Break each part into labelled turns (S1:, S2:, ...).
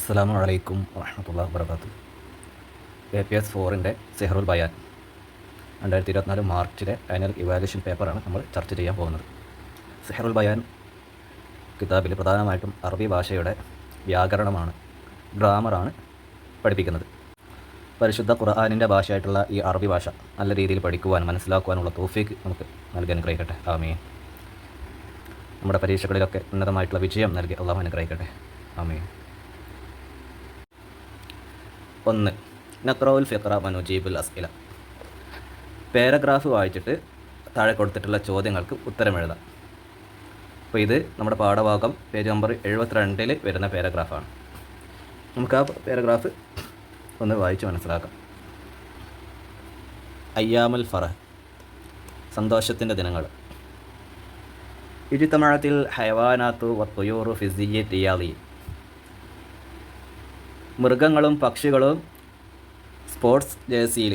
S1: അസ്സലാമു അലൈക്കും വറഹ്മത്തുള്ളാഹി വബറകാതുഹു. APS 4-ൻ്റെ സിഹ്റുൽ ബയാൻ 2024 മാർച്ചിലെ ഫൈനൽ ഇവാലുവേഷൻ പേപ്പറാണ് നമ്മൾ ചർച്ച ചെയ്യാൻ പോകുന്നത്. സിഹ്റുൽ ബയാൻ കിതാബിൽ പ്രധാനമായിട്ടും അറബി ഭാഷയുടെ വ്യാകരണമാണ്, ഗ്രാമറാണ് പഠിപ്പിക്കുന്നത്. പരിശുദ്ധ ഖുർആനിൻ്റെ ഭാഷയായിട്ടുള്ള ഈ അറബി ഭാഷ നല്ല രീതിയിൽ പഠിക്കുവാനും മനസ്സിലാക്കുവാനുള്ള തൗഫീഖ് നമുക്ക് നൽകി അനുഗ്രഹിക്കട്ടെ. ആമീൻ. നമ്മുടെ പരീക്ഷകളിലൊക്കെ ഉന്നതമായിട്ടുള്ള വിജയം നൽകി അള്ളാഹു അനുഗ്രഹിക്കട്ടെ. ആമീൻ. 1. നഖ്റഉൽ ഫിഖ്റ വനുജീബുൽ അസ്ഇല. പാരഗ്രാഫ് വായിച്ചിട്ട് താഴെ കൊടുത്തിട്ടുള്ള ചോദ്യങ്ങൾക്ക് ഉത്തരം എഴുതാം. അപ്പോൾ ഇത് നമ്മുടെ പാഠഭാഗം പേജ് നമ്പർ 72-ൽ വരുന്ന പാരഗ്രാഫാണ്. നമുക്ക് ആ പാരഗ്രാഫ് ഒന്ന് വായിച്ച് മനസ്സിലാക്കാം. അയ്യാമുൽ ഫറഹ്, സന്തോഷത്തിൻ്റെ ദിനങ്ങൾ. ഇജ്തമഅത്തിൽ ഹയവാനാത്തു വത്തുയൂറു ഫിസിയ്യി റിയാദി. മൃഗങ്ങളും പക്ഷികളും സ്പോർട്സ് ജേഴ്സിയിൽ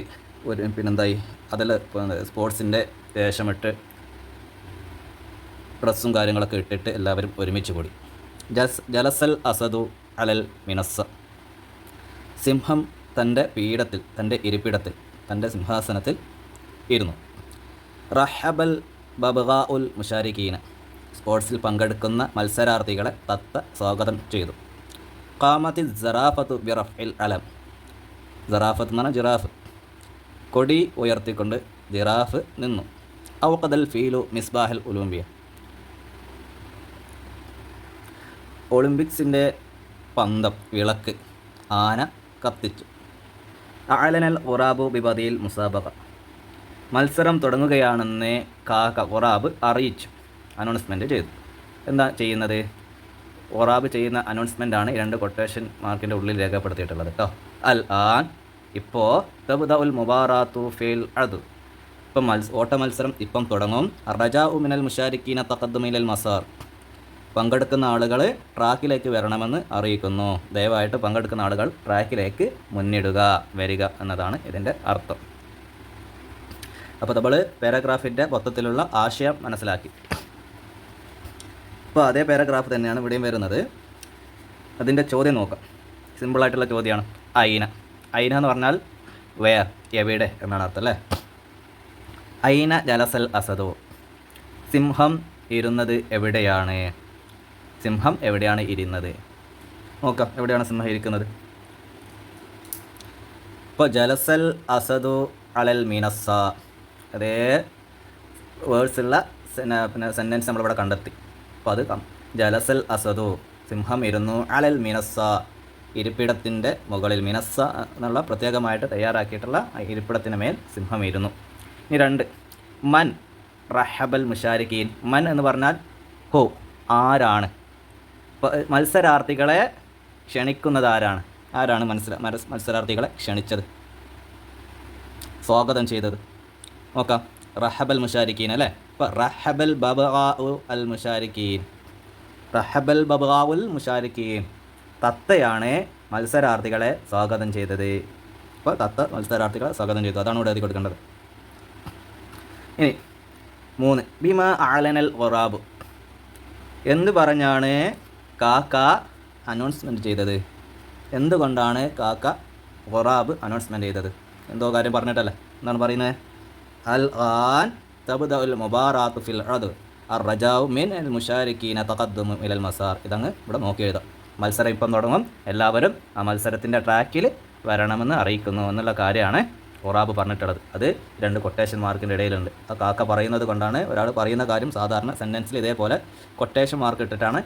S1: പിന്നെന്തായി അതിൽ സ്പോർട്സിൻ്റെ വേഷമിട്ട് ഡ്രസ്സും കാര്യങ്ങളൊക്കെ ഇട്ടിട്ട് എല്ലാവരും ഒരുമിച്ച് കൂടി. ജലസൽ അസദു അലൽ മിനസ്സ. സിംഹം തൻ്റെ പീഠത്തിൽ, തൻ്റെ ഇരിപ്പിടത്തിൽ, തൻ്റെ സിംഹാസനത്തിൽ ഇരുന്നു. റഹബൽ ബബ്ഗാ ഉൽ മുഷാരിഖീന. സ്പോർട്സിൽ പങ്കെടുക്കുന്ന മത്സരാർത്ഥികളെ തത്ത സ്വാഗതം ചെയ്തു. ഖാമത്തി സറാഫത്തു ബിറഫ്ഇൽ അലം. സറാഫത്ത് എന്ന് പറഞ്ഞാൽ ജിറാഫ്. കൊടി ഉയർത്തിക്കൊണ്ട് ജിറാഫ് നിന്നു. ഔഖദൽ ഫീലു മിസ്ബാഹൽ ഒളിമ്പിയ. ഒളിമ്പിക്സിൻ്റെ പന്തം, വിളക്ക് ആന കത്തിച്ചു. അഅലനൽ ഖുറാബു ബിബദിയിൽ മുസാബഖ. മത്സരം തുടങ്ങുകയാണെന്ന് കാക്ക ഖുറാബ് അറിയിച്ചു, അനൗൺസ്മെൻറ്റ് ചെയ്തു. എന്താ ചെയ്യുന്നത്? ഖുറാബ് ചെയ്യുന്ന അനൗൺസ്മെൻ്റാണ് 2 കൊട്ടേഷൻ മാർക്കിൻ്റെ ഉള്ളിൽ രേഖപ്പെടുത്തിയിട്ടുള്ളത് കേട്ടോ. അൽ ആൻ, ഇപ്പോൾ, തബ്ദ ഉൽ മുബാറാത്തു ഫിൽ അദ്. ഇപ്പം ഓട്ട മത്സരം ഇപ്പം തുടങ്ങും. റജാഉ മിനൽ മുഷാരിക്കീന തഖദ്ദുമിലൽ മസാർ. പങ്കെടുക്കുന്ന ആളുകൾ ട്രാക്കിലേക്ക് വരണമെന്ന് അറിയിക്കുന്നു. ദയവായിട്ട് പങ്കെടുക്കുന്ന ആളുകൾ ട്രാക്കിലേക്ക് മുന്നിടുക, വരിക എന്നതാണ് ഇതിൻ്റെ അർത്ഥം. അപ്പോൾ നമ്മൾ പാരഗ്രാഫിൻ്റെ മൊത്തത്തിലുള്ള ആശയം മനസ്സിലാക്കി. അപ്പോൾ അതേ പാരഗ്രാഫ് തന്നെയാണ് ഇവിടെയും വരുന്നത്. അതിൻ്റെ ചോദ്യം നോക്കാം. സിമ്പിളായിട്ടുള്ള ചോദ്യമാണ്. ഐന. ഐന എന്ന് പറഞ്ഞാൽ വേർ, എവിടെ എന്നാണ് അർത്ഥം അല്ലേ. ഐന ജലസൽ അസദു. സിംഹം ഇരുന്നത് എവിടെയാണ്? സിംഹം എവിടെയാണ് ഇരുന്നത്? നോക്കാം, എവിടെയാണ് സിംഹം ഇരിക്കുന്നത്. ഇപ്പോൾ ജലസൽ അസദു അലൽ മിനസ്സ. അതേ വേർഡ്സുള്ള സെൻറ്റൻസ് നമ്മളിവിടെ കണ്ടെത്തി. അപ്പോൾ അത് ജലസൽ അസദു, സിംഹം ഇരുന്നു. അലൽ മിനസ്സ, ഇരിപ്പിടത്തിൻ്റെ മുകളിൽ. മിനസ്സ എന്നുള്ള പ്രത്യേകമായിട്ട് തയ്യാറാക്കിയിട്ടുള്ള ഇരിപ്പിടത്തിന് മേൽ സിംഹം ഇരുന്നു. ഇനി 2. മൻ റഹബൽ മുഷാരിഖീൻ. മൻ എന്ന് പറഞ്ഞാൽ ഹോ, ആരാണ്. മത്സരാർത്ഥികളെ ക്ഷണിക്കുന്നത് ആരാണ്? ആരാണ് മത്സരാർത്ഥികളെ ക്ഷണിച്ചത്, സ്വാഗതം ചെയ്തത്? നോക്കാം. റഹബൽ മുഷാരിഖീൻ അല്ലേ. അപ്പോൾ റഹബൽ ബബ്ഗാഉ അൽ മുഷാരിഖീൻ. റഹബൽ ബബ്ഗാഉൽ മുഷാരിഖീൻ, തത്തയാണ് മത്സരാർത്ഥികളെ സ്വാഗതം ചെയ്തത്. അപ്പോൾ തത്ത മത്സരാർത്ഥികളെ സ്വാഗതം ചെയ്തു. അതാണ് ഇവിടെ എഴുതി കൊടുക്കേണ്ടത്. ഇനി 3. ബിമ അഅലനൽ ഖുറാബ്. എന്ത് പറഞ്ഞാണ് കാക്ക അനൗൺസ്മെൻറ്റ് ചെയ്തത്? എന്തുകൊണ്ടാണ് കാക്ക ഖുറാബ് അനൗൺസ്മെൻറ്റ് ചെയ്തത്? എന്തോ കാര്യം പറഞ്ഞിട്ടല്ലേ. എന്താണ് പറയുന്നത്? അൽ ആൻ തബ്ദ ഉൽ മുബാറാത്തു ഫിൽ അദ് അർ റജാഉ മിൻ അൽ മുഷാരിഖീന തഖദ്ദുമു ഇലൽ മസാർ. ഇതങ്ങ് ഇവിടെ നോക്കി എഴുതാം. മത്സരം ഇപ്പം തുടങ്ങും, എല്ലാവരും ആ മത്സരത്തിൻ്റെ ട്രാക്കിൽ വരണമെന്ന് അറിയിക്കുന്നു എന്നുള്ള കാര്യമാണ് ഖുറാബ് പറഞ്ഞിട്ടുള്ളത്. അത് 2 കൊട്ടേഷൻ മാർക്കിൻ്റെ ഇടയിലുണ്ട്. ആ കാക്ക പറയുന്നത് കൊണ്ടാണ്. ഒരാൾ പറയുന്ന കാര്യം സാധാരണ സെൻറ്റൻസിൽ ഇതേപോലെ കൊട്ടേഷൻ മാർക്ക് ഇട്ടിട്ടാണ്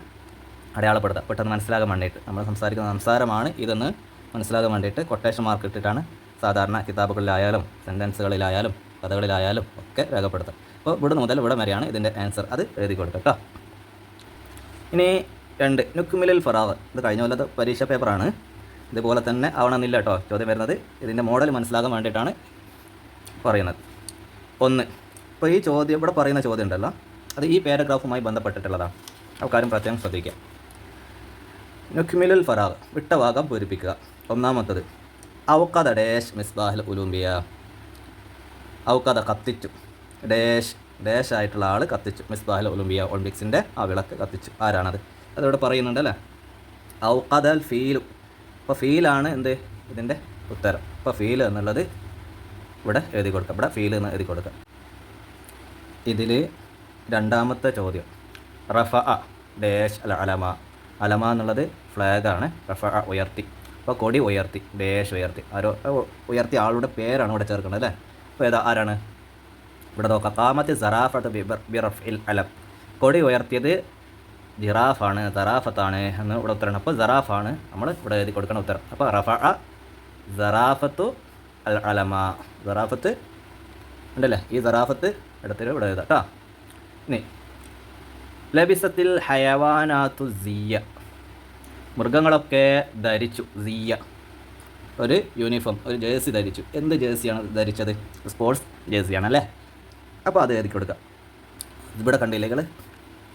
S1: അടയാളപ്പെടുത്തുക, പെട്ടെന്ന് മനസ്സിലാകാൻ വേണ്ടിയിട്ട്. നമ്മൾ സംസാരിക്കുന്ന സംസാരമാണ് ഇതെന്ന് മനസ്സിലാകാൻ വേണ്ടിയിട്ട് കൊട്ടേഷൻ മാർക്ക് ഇട്ടിട്ടാണ് സാധാരണ കിതാബുകളിലായാലും സെൻറ്റൻസുകളിലായാലും കഥകളിലായാലും ഒക്കെ രേഖപ്പെടുത്തുക. അപ്പോൾ ഇവിടെ മുതൽ ഇവിടെ വരെയാണ് ഇതിൻ്റെ ആൻസർ. അത് എഴുതി കൊടുക്കുക കേട്ടോ. ഇനി 2. നുക്മിലുൽ ഫറാഗ്. ഇത് കഴിഞ്ഞ കൊല്ലത്തെ പരീക്ഷ പേപ്പറാണ്. ഇതുപോലെ തന്നെ ആവണമെന്നില്ല കേട്ടോ ചോദ്യം വരുന്നത്. ഇതിൻ്റെ മോഡൽ മനസ്സിലാകാൻ വേണ്ടിയിട്ടാണ് പറയുന്നത്. 1. ഇപ്പോൾ ഈ ചോദ്യം, ഇവിടെ പറയുന്ന ചോദ്യം ഉണ്ടല്ലോ, അത് ഈ പാരഗ്രാഫുമായി ബന്ധപ്പെട്ടിട്ടുള്ളതാണ്. ആ കാര്യം പ്രത്യേകം ശ്രദ്ധിക്കുക. നുക്മിലുൽ ഫറാഗ്, വിട്ട ഭാഗം പൂരിപ്പിക്കുക. 1. ഔഖദ ഡാഷ് മിസ്ബാഹൽ ഉലൂംബിയ. ഔഖദ കത്തിച്ചു, ഡാഷ് ആയിട്ടുള്ള ആൾ കത്തിച്ചു. മിസ്ബാഹൽ ഒളിമ്പിയ, ഒളിമ്പിക്സിൻ്റെ ആ വിളക്ക് കത്തിച്ചു. ആരാണത്? അതിവിടെ പറയുന്നുണ്ട് അല്ലേ. ഔഖദൽ ഫീലു, അപ്പോൾ ഫീലാണ് എന്ത് ഇതിൻ്റെ ഉത്തരം. അപ്പോൾ ഫീൽ എന്നുള്ളത് ഇവിടെ എഴുതി കൊടുക്കാം. ഇവിടെ ഫീൽ എന്ന് എഴുതി കൊടുക്കാം. ഇതിൽ രണ്ടാമത്തെ ചോദ്യം റഫ ഡേഷ് അല്ല അലമ. അലമ എന്നുള്ളത് ഫ്ലാഗാണ്. റഫ ഉയർത്തി. അപ്പോൾ കൊടി ഉയർത്തി, ഡേഷ് ഉയർത്തി. ആരോ ഉയർത്തിയ ആളുടെ പേരാണ് ഇവിടെ ചേർക്കുന്നത് അല്ലേ. അപ്പോൾ ഏതാ ആരാണ്? ഇവിടെ നോക്കാം. ഖാമത്ത് സറാഫത്ത് ബിറഫിൽ അലം. കൊടി ഉയർത്തിയത് ജിറാഫാണ്, സറാഫത്താണ് എന്ന് ഇവിടെ ഉത്തരമാണ്. അപ്പോൾ സറാഫാണ് നമ്മൾ ഇവിടെ എഴുതി കൊടുക്കുന്ന ഉത്തരം. അപ്പോൾ റഫ സറാഫത്തു അൽ അലമ. സറാഫത്ത് ഉണ്ടല്ലേ, ഈ സറാഫത്ത് എടുത്തിട്ട് ഇവിടെ എഴുതാം കേട്ടോ. ഇനി ലബിസത്തിൽ ഹയവാനാത്തു സിയ്യ. മൃഗങ്ങളൊക്കെ ധരിച്ചു. സിയ്യ ഒരു യൂണിഫോം, ഒരു ജേഴ്സി ധരിച്ചു. എന്ത് ജേഴ്സിയാണ് ധരിച്ചത്? സ്പോർട്സ് ജേഴ്സിയാണ് അല്ലേ. അപ്പോൾ അത് എഴുതി കൊടുക്കാം. ഇവിടെ കണ്ടില്ലെങ്കിൽ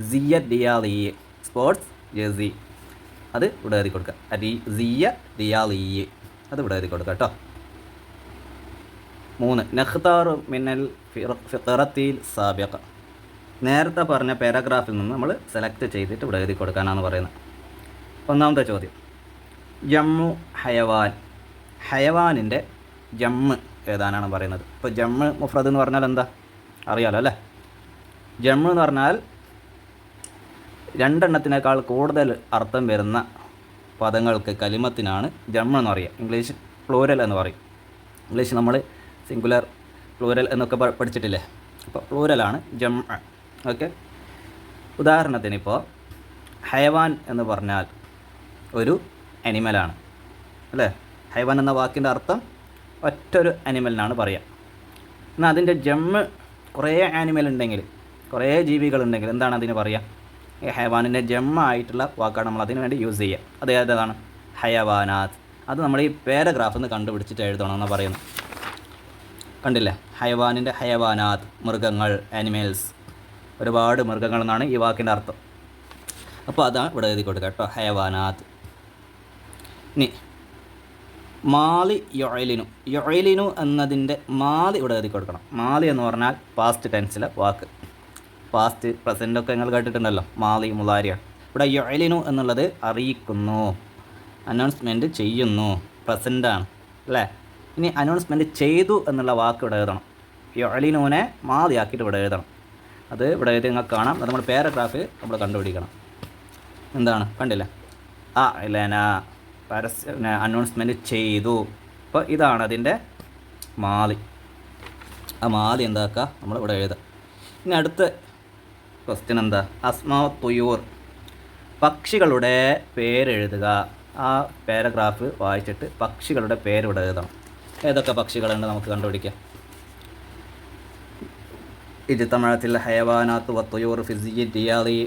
S1: സിയ്യ ദിയാലി, സ്പോർട്സ് ജേഴ്സി, അത് ഇവിടെ എഴുതി കൊടുക്കുക. സിയ്യ ദിയാലി, അത് ഇവിടെ എഴുതി കൊടുക്കുക കേട്ടോ. 3 നഖ്താറു മിനൽ ഫിഖറത്തിൽ സാബിഖ. നേരത്തെ പറഞ്ഞ പാരഗ്രാഫിൽ നിന്ന് നമ്മൾ സെലക്ട് ചെയ്തിട്ട് ഇവിടെ എഴുതി കൊടുക്കാനാണ് പറയുന്നത്. ഒന്നാമത്തെ ചോദ്യം ജമ്മു ഹയവാൻ. ഹയവാനിൻ്റെ ജമ്മ് ഏതാനാണ് പറയുന്നത്. ഇപ്പോൾ ജമ്മ് മുഫ്രദ് എന്ന് പറഞ്ഞാൽ എന്താ അറിയാലോ അല്ലേ. ജമ്മ് എന്ന് പറഞ്ഞാൽ 2 എണ്ണത്തിനേക്കാൾ കൂടുതൽ അർത്ഥം വരുന്ന പദങ്ങൾക്ക് കലിമത്തിനാണ് ജമ്മ് എന്ന് പറയുക. ഇംഗ്ലീഷ് പ്ലൂരൽ എന്ന് പറയും. ഇംഗ്ലീഷ് നമ്മൾ സിംഗുലർ പ്ലൂരൽ എന്നൊക്കെ പഠിച്ചിട്ടില്ലേ. അപ്പോൾ പ്ലൂരലാണ് ജമ്മ്. ഓക്കെ, ഉദാഹരണത്തിന് ഇപ്പോൾ ഹയവാൻ എന്ന് പറഞ്ഞാൽ ഒരു അനിമലാണ് അല്ലേ. ഹൈവാൻ എന്ന വാക്കിൻ്റെ അർത്ഥം ഒറ്റൊരു അനിമലിനാണ് പറയുക. എന്നാൽ അതിൻ്റെ ജമ്മ് കുറേ ആനിമൽ ഉണ്ടെങ്കിൽ, കുറേ ജീവികളുണ്ടെങ്കിൽ എന്താണ് അതിന് പറയുക? ഈ ഹൈവാനിൻ്റെ ജമ്മായിട്ടുള്ള വാക്കാണ് നമ്മൾ അതിന് വേണ്ടി യൂസ് ചെയ്യുക. അത് ഏതാണ്? ഹയവാനാത്ത്. അത് നമ്മൾ ഈ പാരഗ്രാഫിൽ നിന്ന് കണ്ടുപിടിച്ചിട്ട് എഴുതണമെന്ന് പറയുന്നു. കണ്ടില്ലേ, ഹയവാനിൻ്റെ ഹയവാനാത്ത് മൃഗങ്ങൾ, ആനിമൽസ്, ഒരുപാട് മൃഗങ്ങൾ എന്നാണ് ഈ വാക്കിൻ്റെ അർത്ഥം. അപ്പോൾ അതാണ് ഇവിടെ എഴുതി കൊടുക്കുക കേട്ടോ, ഹയവാനാത്ത്. ഇനി മാലി യൊയലിനു. യൊയലിനു എന്നതിൻ്റെ മാലി ഇവിടെ എഴുതി കൊടുക്കണം. മാലി എന്ന് പറഞ്ഞാൽ പാസ്റ്റ് ടെൻസിലെ വാക്ക്. പാസ്റ്റ് പ്രസൻറ്റൊക്കെ നിങ്ങൾ കേട്ടിട്ടുണ്ടല്ലോ, മാലി മുലാരിയാണ്. ഇവിടെ യൊയലിനു എന്നുള്ളത് അറിയിക്കുന്നു, അനൗൺസ്മെൻറ്റ് ചെയ്യുന്നു, പ്രസൻറ്റാണ് അല്ലേ. ഇനി അനൗൺസ്മെൻറ്റ് ചെയ്തു എന്നുള്ള വാക്ക് ഇവിടെ എഴുതണം. യൊയലിനുവിനെ മാലിയാക്കിയിട്ട് ഇവിടെ എഴുതണം. അത് ഇവിടെ എഴുതി നിങ്ങൾക്ക് കാണാം. അത് നമ്മൾ പാരഗ്രാഫ് നമ്മൾ കണ്ടുപിടിക്കണം. എന്താണ് കണ്ടില്ല, ഇല്ലേന അനൗൺസ്മെൻറ്റ് ചെയ്തു. അപ്പോൾ ഇതാണ് അതിൻ്റെ മാലി. ആ മാലി എന്താക്കുക നമ്മൾ ഇവിടെ എഴുതാം. ഇനി അടുത്ത ക്വസ്റ്റ്യൻ എന്താ? അസ്മാ തുയൂർ, പക്ഷികളുടെ പേരെഴുതുക. ആ പാരഗ്രാഫ് വായിച്ചിട്ട് പക്ഷികളുടെ പേര് ഇവിടെ എഴുതണം. ഏതൊക്കെ പക്ഷികളുണ്ട് നമുക്ക് കണ്ടുപിടിക്കാം. ഇജ്തമഅത്തിൽ ഹയവാനാത്തു വത്തുയൂർ ഫിസിയി ദിയാലി.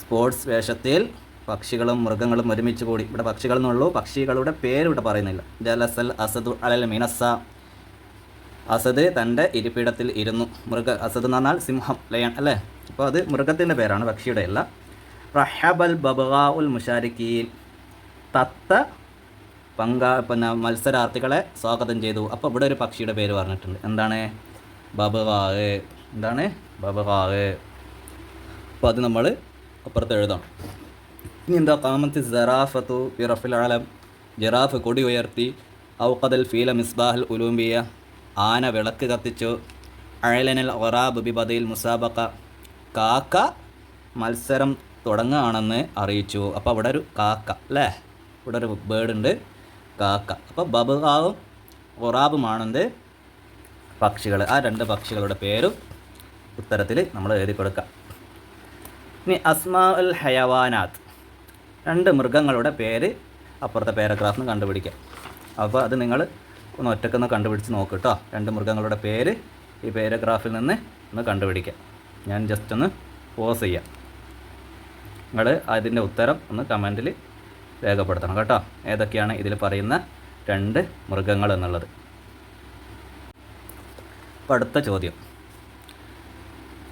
S1: സ്പോർട്സ് വേഷത്തിൽ പക്ഷികളും മൃഗങ്ങളും ഒരുമിച്ച് കൂടി. ഇവിടെ പക്ഷികൾ എന്നുള്ളൂ, പക്ഷികളുടെ പേര് ഇവിടെ പറയുന്നില്ല. ജലസൽ അസദു അലൽ മിനസ്സ. അസദ് തൻ്റെ ഇരിപ്പിടത്തിൽ ഇരുന്നു. അസദ് എന്ന് പറഞ്ഞാൽ സിംഹം, ലയൺ അല്ലേ. അപ്പോൾ അത് മൃഗത്തിൻ്റെ പേരാണ്, പക്ഷിയുടെ അല്ല. റഹബൽ ബബഗാഉൽ മുശാരിക്കീൻ. തത്ത പിന്നെ മത്സരാർത്ഥികളെ സ്വാഗതം ചെയ്തു. അപ്പോൾ ഇവിടെ ഒരു പക്ഷിയുടെ പേര് പറഞ്ഞിട്ടുണ്ട്. എന്താണ്? ബബഗാവ്. എന്താണ്? ബബഗാവ്. അപ്പോൾ അത് നമ്മൾ അപ്പുറത്ത് എഴുതാം. ഇനി എന്താ? ഖാമത്ത് സറാഫത്തു ബിറഫിൽ അലം. ജിറാഫ് കൊടി ഉയർത്തി. ഔഖദൽ ഫീല മിസ്ബാഹൽ ഉലൂംബിയ. ആന വിളക്ക് കത്തിച്ചു. അഴലനൽ ഒറാബ് ബിബദയിൽ മുസാബക്ക. കാക്ക മത്സരം തുടങ്ങുകയാണെന്ന് അറിയിച്ചു. അപ്പോൾ അവിടെ ഒരു കാക്ക അല്ലേ, ഇവിടെ ഒരു ബേർഡ് ഉണ്ട്, കാക്ക. അപ്പോൾ ബബുകാവും ഒറാബുമാണെന്ത്? പക്ഷികൾ. ആ 2 പക്ഷികളുടെ പേരും ഉത്തരത്തിൽ നമ്മൾ എഴുതി കൊടുക്കാം. ഇനി അസ്മാ ഉൽ ഹയവാനാത്ത്, 2 മൃഗങ്ങളുടെ പേര് അപ്പുറത്തെ പാരഗ്രാഫിൽ നിന്ന് കണ്ടുപിടിക്കാം. അപ്പോൾ അത് നിങ്ങൾ ഒന്ന് ഒറ്റക്കൊന്ന് കണ്ടുപിടിച്ച് നോക്ക് കേട്ടോ. 2 മൃഗങ്ങളുടെ പേര് ഈ പാരഗ്രാഫിൽ നിന്ന് ഒന്ന് കണ്ടുപിടിക്കാം. ഞാൻ ജസ്റ്റ് ഒന്ന് പോസ് ചെയ്യാം. നിങ്ങൾ അതിൻ്റെ ഉത്തരം ഒന്ന് കമൻറ്റിൽ രേഖപ്പെടുത്തണം കേട്ടോ. ഏതൊക്കെയാണ് ഇതിൽ പറയുന്ന 2 മൃഗങ്ങൾ എന്നുള്ളത്. അപ്പോൾ അടുത്ത ചോദ്യം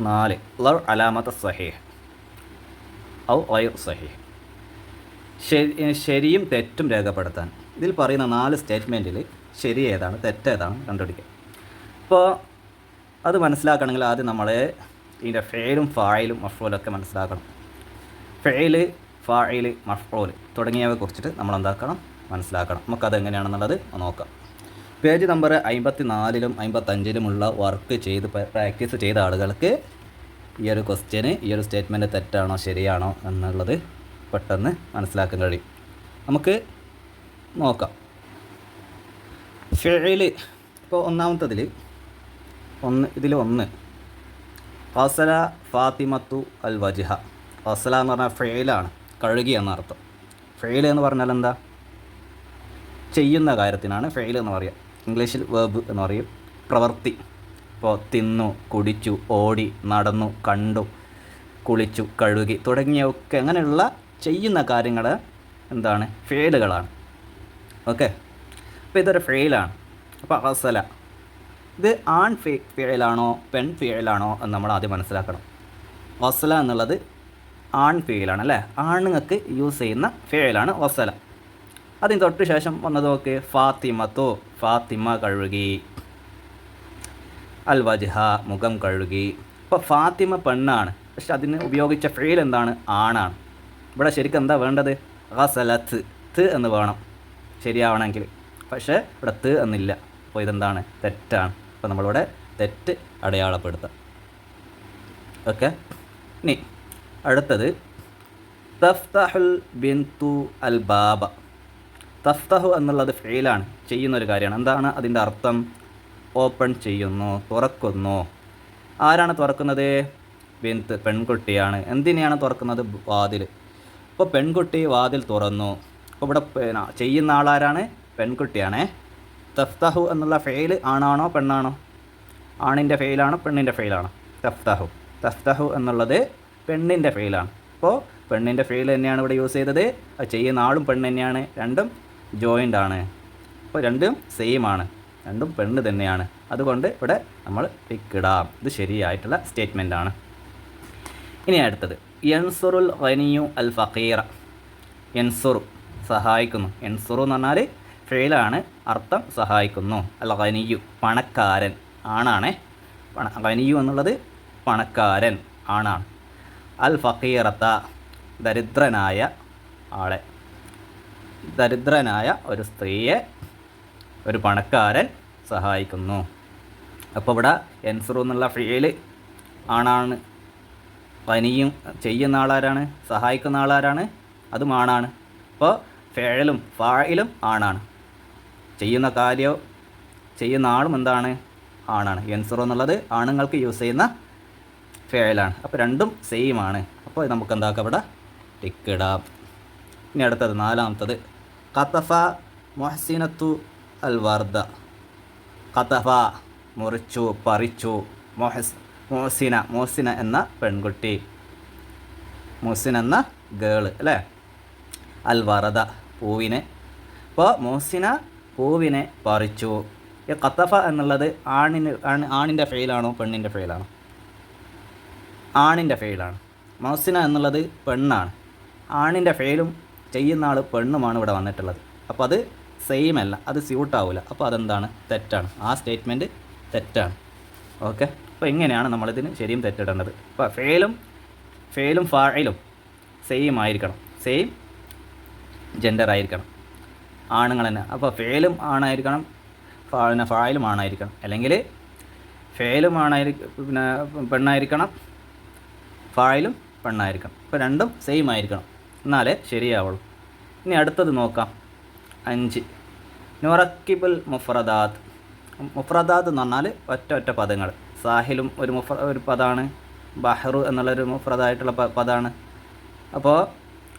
S1: 4 ലവ് അലാമത്ത് സഹീഹ് ഔ ഗൈർ സഹീഹ്. ശരിയും തെറ്റും രേഖപ്പെടുത്താൻ. ഇതിൽ പറയുന്ന 4 സ്റ്റേറ്റ്മെൻറ്റിൽ ശരി ഏതാണ് തെറ്റ് ഏതാണ് കണ്ടുപിടിക്കുക. അപ്പോൾ അത് മനസ്സിലാക്കണമെങ്കിൽ ആദ്യം നമ്മൾ ഇതിൻ്റെ ഫെയിലും ഫായിലും മഫ്ഊലൊക്കെ മനസ്സിലാക്കണം. ഫെയിൽ ഫാഇൽ, മഫ്ഊൽ തുടങ്ങിയവയെ കുറിച്ചിട്ട് നമ്മൾ എന്താക്കണം, മനസ്സിലാക്കണം. നമുക്കതെങ്ങനെയാണെന്നുള്ളത് നോക്കാം. പേജ് നമ്പർ 54-ലും 55-ലുമുള്ള വർക്ക് ചെയ്ത് പ്രാക്ടീസ് ചെയ്ത ആളുകൾക്ക് ഈ ഒരു ക്വസ്റ്റ്യന്, ഈ ഒരു സ്റ്റേറ്റ്മെൻറ്റ് തെറ്റാണോ ശരിയാണോ എന്നുള്ളത് പെട്ടെന്ന് മനസ്സിലാക്കാൻ കഴിയും. നമുക്ക് നോക്കാം. ഫിഇൽ ഇപ്പോൾ ഒന്നാമത്തതിൽ ഒന്ന് ഖസല ഫാത്തിമത്തു അൽ വജ്ഹ. ഖസല എന്ന് പറഞ്ഞാൽ ഫിഇലാണ്, കഴുകി എന്നർത്ഥം. ഫിഇൽ എന്ന് പറഞ്ഞാൽ എന്താ, ചെയ്യുന്ന കാര്യത്തിനാണ് ഫിഇൽ എന്ന് പറയുക. ഇംഗ്ലീഷിൽ വെർബ് എന്ന് പറയും, പ്രവൃത്തി. ഇപ്പോൾ തിന്നു, കുടിച്ചു, ഓടി, നടന്നു, കണ്ടു, കുളിച്ചു, കഴുകി തുടങ്ങിയൊക്കെ അങ്ങനെയുള്ള ചെയ്യുന്ന കാര്യങ്ങൾ എന്താണ്, ഫിഇലുകളാണ്. ഓക്കെ, അപ്പോൾ ഇതൊരു ഫിഇലാണ്. അപ്പോൾ ഖസല ഇത് ആൺ ഫിഇലാണോ പെൺ ഫിഇലാണോ എന്ന് നമ്മൾ ആദ്യം മനസ്സിലാക്കണം. ഖസല എന്നുള്ളത് ആൺ ഫിഇലാണ് അല്ലേ, ആണുങ്ങൾക്ക് യൂസ് ചെയ്യുന്ന ഫിഇലാണ് ഖസല. അതിന് തൊട്ട് ശേഷം വന്നത് നോക്ക്, ഫാത്തിമത്തു, ഫാത്തിമ കഴുകി, അൽ വജ്ഹ മുഖം കഴുകി. അപ്പോൾ ഫാത്തിമ പെണ്ണാണ്, പക്ഷെ അതിന് ഉപയോഗിച്ച ഫിഇൽ എന്താണ്, ആണാണ്. ഇവിടെ ശരിക്കും എന്താ വേണ്ടത്, ഖസലത്ത്, ത് എന്ന് വേണം ശരിയാവണമെങ്കിൽ. പക്ഷേ ഇവിടെ ത് എന്നില്ല. അപ്പോൾ ഇതെന്താണ്, തെറ്റാണ്. അപ്പോൾ നമ്മളിവിടെ തെറ്റ് അടയാളപ്പെടുത്താം. ഓക്കെ, ഇനി അടുത്തത് തഫ്തഹുൽ ബിന്തു അൽ ബാബ. തഫ്തഹു എന്നുള്ളത് ഫിഇലാണ്, ചെയ്യുന്നൊരു കാര്യമാണ്. എന്താണ് അതിൻ്റെ അർത്ഥം, ഓപ്പൺ ചെയ്യുന്നു, തുറക്കുന്നു. ആരാണ് തുറക്കുന്നത്, ബിന്ത് പെൺകുട്ടിയാണ്. എന്തിനെയാണ് തുറക്കുന്നത്, വാതിൽ. അപ്പോൾ പെൺകുട്ടി വാതിൽ തുറന്നു. അപ്പോൾ ഇവിടെ ചെയ്യുന്ന ആളാരാണ്, പെൺകുട്ടിയാണേ. തഫ്തഹു എന്നുള്ള ഫെയിൽ ആണാണോ പെണ്ണാണോ, ആണിൻ്റെ ഫെയിലാണോ പെണ്ണിൻ്റെ ഫെയിലാണോ, തഫ്തഹു എന്നുള്ളത് പെണ്ണിൻ്റെ ഫെയിലാണ്. അപ്പോൾ പെണ്ണിൻ്റെ ഫെയിൽ തന്നെയാണ് ഇവിടെ യൂസ് ചെയ്തത്. അത് ചെയ്യുന്ന ആളും പെണ്ണ് തന്നെയാണ്, രണ്ടും ജോയിൻ്റ് ആണ്. അപ്പോൾ രണ്ടും സെയിം ആണ്, രണ്ടും പെണ്ണ് തന്നെയാണ്. അതുകൊണ്ട് ഇവിടെ നമ്മൾ ടിക്കിടാം. ഇത് ശരിയായിട്ടുള്ള സ്റ്റേറ്റ്മെൻ്റ് ആണ്. ഇനി അടുത്തത് യൻസുറുൽ ഗനിയു അൽ ഫഖീറ. യൻസുറു സഹായിക്കുന്നു. യൻസുറു എന്ന് പറഞ്ഞാൽ ഫെയിലാണ്, അർത്ഥം സഹായിക്കുന്നു. അൽ ഗനിയു പണക്കാരൻ, ആണാണേ. ഗനിയു എന്നുള്ളത് പണക്കാരൻ, ആണാണ്. അൽ ഫഖീറത്ത ദരിദ്രനായ ആളെ, ദരിദ്രനായ ഒരു സ്ത്രീയെ ഒരു പണക്കാരൻ സഹായിക്കുന്നു. അപ്പോൾ ഇവിടെ യൻസുറു എന്നുള്ള ഫിഇൽ ആണാണ്. ഗനിയും ചെയ്യുന്ന ആളാരാണ്, സഹായിക്കുന്ന ആളാരാണ്, അതും ആണാണ്. അപ്പോൾ ഫിഇലും ഫാഇലും ആണാണ്. ചെയ്യുന്ന കാര്യവും ചെയ്യുന്ന ആളും എന്താണ്, ആണാണ്. യൻസുറു എന്നുള്ളത് ആണുങ്ങൾക്ക് യൂസ് ചെയ്യുന്ന ഫിഇലാണ്. അപ്പോൾ രണ്ടും സെയിം ആണ്. അപ്പോൾ നമുക്ക് എന്താക്കാം, ഇവിടെ ടിക്കിടാം. ഇനി അടുത്തത് നാലാമത്തത് ഖതഫ മുഹ്സിനത്തു അൽ വർദ. ഖതഫ മുറിച്ചു, പറിച്ചു. മുഹ്സിന എന്ന പെൺകുട്ടി, മുഹ്സിന എന്ന ഗേള് അല്ലേ. അൽ വറദ പൂവിനെ. അപ്പോൾ മുഹ്സിന പൂവിനെ പറിച്ചു. ഈ ഖതഫ എന്നുള്ളത് ആണിൻ്റെ ഫെയിലാണോ പെണ്ണിൻ്റെ ഫെയിലാണോ, ആണിൻ്റെ ഫെയിലാണ്. മുഹ്സിന എന്നുള്ളത് പെണ്ണാണ്. ആണിൻ്റെ ഫെയിലും ചെയ്യുന്ന ആൾ പെണ്ണുമാണ് ഇവിടെ വന്നിട്ടുള്ളത്. അപ്പോൾ അത് സെയിം അല്ല, അത് സ്യൂട്ടാവില്ല. അപ്പോൾ അതെന്താണ്, തെറ്റാണ്. ആ സ്റ്റേറ്റ്മെൻറ്റ് തെറ്റാണ്. ഓക്കെ, അപ്പോൾ ഇങ്ങനെയാണ് നമ്മളിതിന് ശരിയും തെറ്റിടേണ്ടത്. അപ്പോൾ ഫെയിലും ഫാഇലും സെയിം ആയിരിക്കണം, സെയിം ജെൻഡർ ആയിരിക്കണം, ആണുങ്ങൾ തന്നെ. അപ്പോൾ ഫെയിലും ആണായിരിക്കണം, ഫായിലും ആണായിരിക്കണം. അല്ലെങ്കിൽ ഫെയിലും പിന്നെ പെണ്ണായിരിക്കണം, ഫായിലും പെണ്ണായിരിക്കണം. ഇപ്പോൾ രണ്ടും സെയിം ആയിരിക്കണം, എന്നാലേ ശരിയാവുള്ളൂ. ഇനി അടുത്തത് നോക്കാം. 5 നുറക്കിബുൽ മുഫ്രദാത്ത്. മുഫ്രദാത്ത് എന്ന് പറഞ്ഞാൽ ഒറ്റ പദങ്ങൾ. സാഹിലും ഒരു പദമാണ്, ബഹ്റു എന്നുള്ളൊരു മുഫ്രദായിട്ടുള്ള പദമാണ്. അപ്പോൾ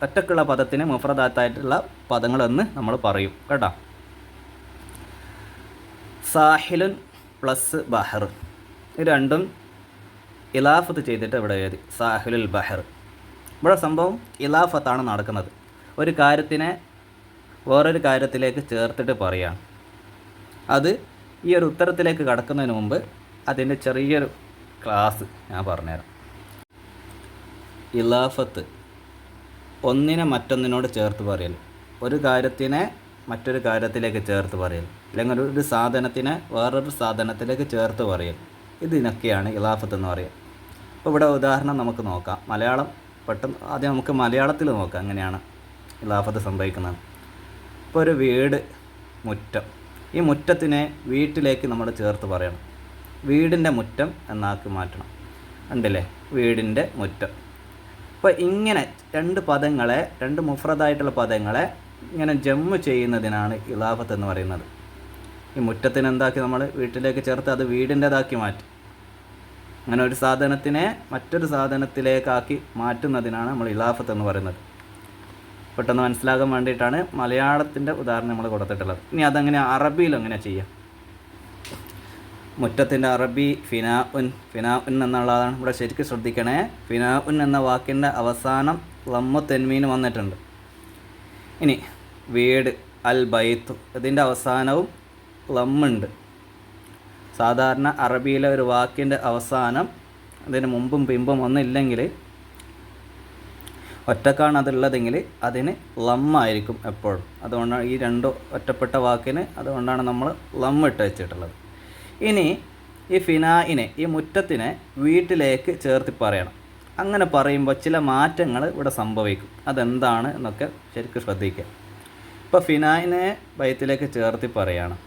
S1: ഒറ്റക്കുള്ള പദത്തിന് മുഫ്രദാത്തായിട്ടുള്ള പദങ്ങളെന്ന് നമ്മൾ പറയും കേട്ടോ. സാഹിലുൻ പ്ലസ് ബഹർ, ഇത് രണ്ടും ഇലാഫത്ത് ചെയ്തിട്ട് ഇവിടെ എഴുതി സാഹിലുൽ ബഹർ. ഇവിടെ സംഭവം ഇലാഫത്താണ് നടക്കുന്നത്. ഒരു കാര്യത്തിനെ വേറൊരു കാര്യത്തിലേക്ക് ചേർത്തിട്ട് പറയുകയാണ്. അത് ഈ ഒരു ഉത്തരത്തിലേക്ക് കടക്കുന്നതിന് മുമ്പ് അതിൻ്റെ ചെറിയൊരു ക്ലാസ് ഞാൻ പറഞ്ഞുതരാം. ഇലാഫത്ത് ഒന്നിനെ മറ്റൊന്നിനോട് ചേർത്ത് പറയൽ, ഒരു കാര്യത്തിനെ മറ്റൊരു കാര്യത്തിലേക്ക് ചേർത്ത് പറയൽ, അല്ലെങ്കിൽ ഒരു സാധനത്തിനെ വേറൊരു സാധനത്തിലേക്ക് ചേർത്ത് പറയൽ, ഇതിനൊക്കെയാണ് ഇലാഫത്ത് എന്ന് പറയുക. അപ്പോൾ ഇവിടെ ഉദാഹരണം നമുക്ക് നോക്കാം. മലയാളം പെട്ടെന്ന് ആദ്യം നമുക്ക് മലയാളത്തിൽ നോക്കാം എങ്ങനെയാണ് ഇലാഫത്ത് സംഭവിക്കുന്നത്. ഇപ്പോൾ ഒരു വീട്, മുറ്റം. ഈ മുറ്റത്തിനെ വീട്ടിലേക്ക് നമ്മൾ ചേർത്ത് പറയണം. വീടിൻ്റെ മുറ്റം എന്നാക്കി മാറ്റണം. ഉണ്ടല്ലേ, വീടിൻ്റെ മുറ്റം. അപ്പോൾ ഇങ്ങനെ രണ്ട് പദങ്ങളെ, രണ്ട് മുഫ്രദായിട്ടുള്ള പദങ്ങളെ ഇങ്ങനെ ജമ്മ് ചെയ്യുന്നതിനാണ് ഇലാഫത്ത് എന്ന് പറയുന്നത്. ഈ മുറ്റത്തിന് എന്താക്കി നമ്മൾ വീട്ടിലേക്ക് ചേർത്ത് അത് വീടിൻ്റെതാക്കി മാറ്റും. അങ്ങനെ ഒരു സാധനത്തിനെ മറ്റൊരു സാധനത്തിലേക്കാക്കി മാറ്റുന്നതിനാണ് നമ്മൾ ഇലാഫത്ത് എന്ന് പറയുന്നത്. പെട്ടെന്ന് മനസ്സിലാകാൻ വേണ്ടിയിട്ടാണ് മലയാളത്തിൻ്റെ ഉദാഹരണം നമ്മൾ കൊടുത്തിട്ടുള്ളത്. ഇനി അതെങ്ങനെ അറബിയിൽ എങ്ങനെ ചെയ്യാം? മുറ്റത്തിൻ്റെ അറബി ഫിനാ ഉൻ എന്നുള്ളതാണ്. ഇവിടെ ശരിക്കും ശ്രദ്ധിക്കണേ. ഫിനാ ഉൻ എന്ന വാക്കിൻ്റെ അവസാനം ലമ്മു തെൻമീൻ വന്നിട്ടുണ്ട്. ഇനി വീട് അൽ ബൈത്തു, ഇതിൻ്റെ അവസാനവും ലമ്മുണ്ട്. സാധാരണ അറബിയിലെ ഒരു വാക്കിൻ്റെ അവസാനം അതിന് മുമ്പും പിമ്പും ഒന്നില്ലെങ്കിൽ, ഒറ്റക്കാണ് അതുള്ളതെങ്കിൽ അതിന് ലമ്മായിരിക്കും എപ്പോഴും. അതുകൊണ്ടാണ് ഈ രണ്ട് ഒറ്റപ്പെട്ട വാക്കിന് അതുകൊണ്ടാണ് നമ്മൾ ലമ്മിട്ട് വെച്ചിട്ടുള്ളത്. ഇനി ഈ ഫിനായിനെ, ഈ മുറ്റത്തിനെ വീട്ടിലേക്ക് ചേർത്തി പറയണം. അങ്ങനെ പറയുമ്പോൾ ചില മാറ്റങ്ങൾ ഇവിടെ സംഭവിക്കും. അതെന്താണ് എന്നൊക്കെ ശരിക്കും ശ്രദ്ധിക്കുക. ഇപ്പോൾ ഫിനായിനെ ബൈത്തിലേക്ക് ചേർത്തി പറയുകയാണ്.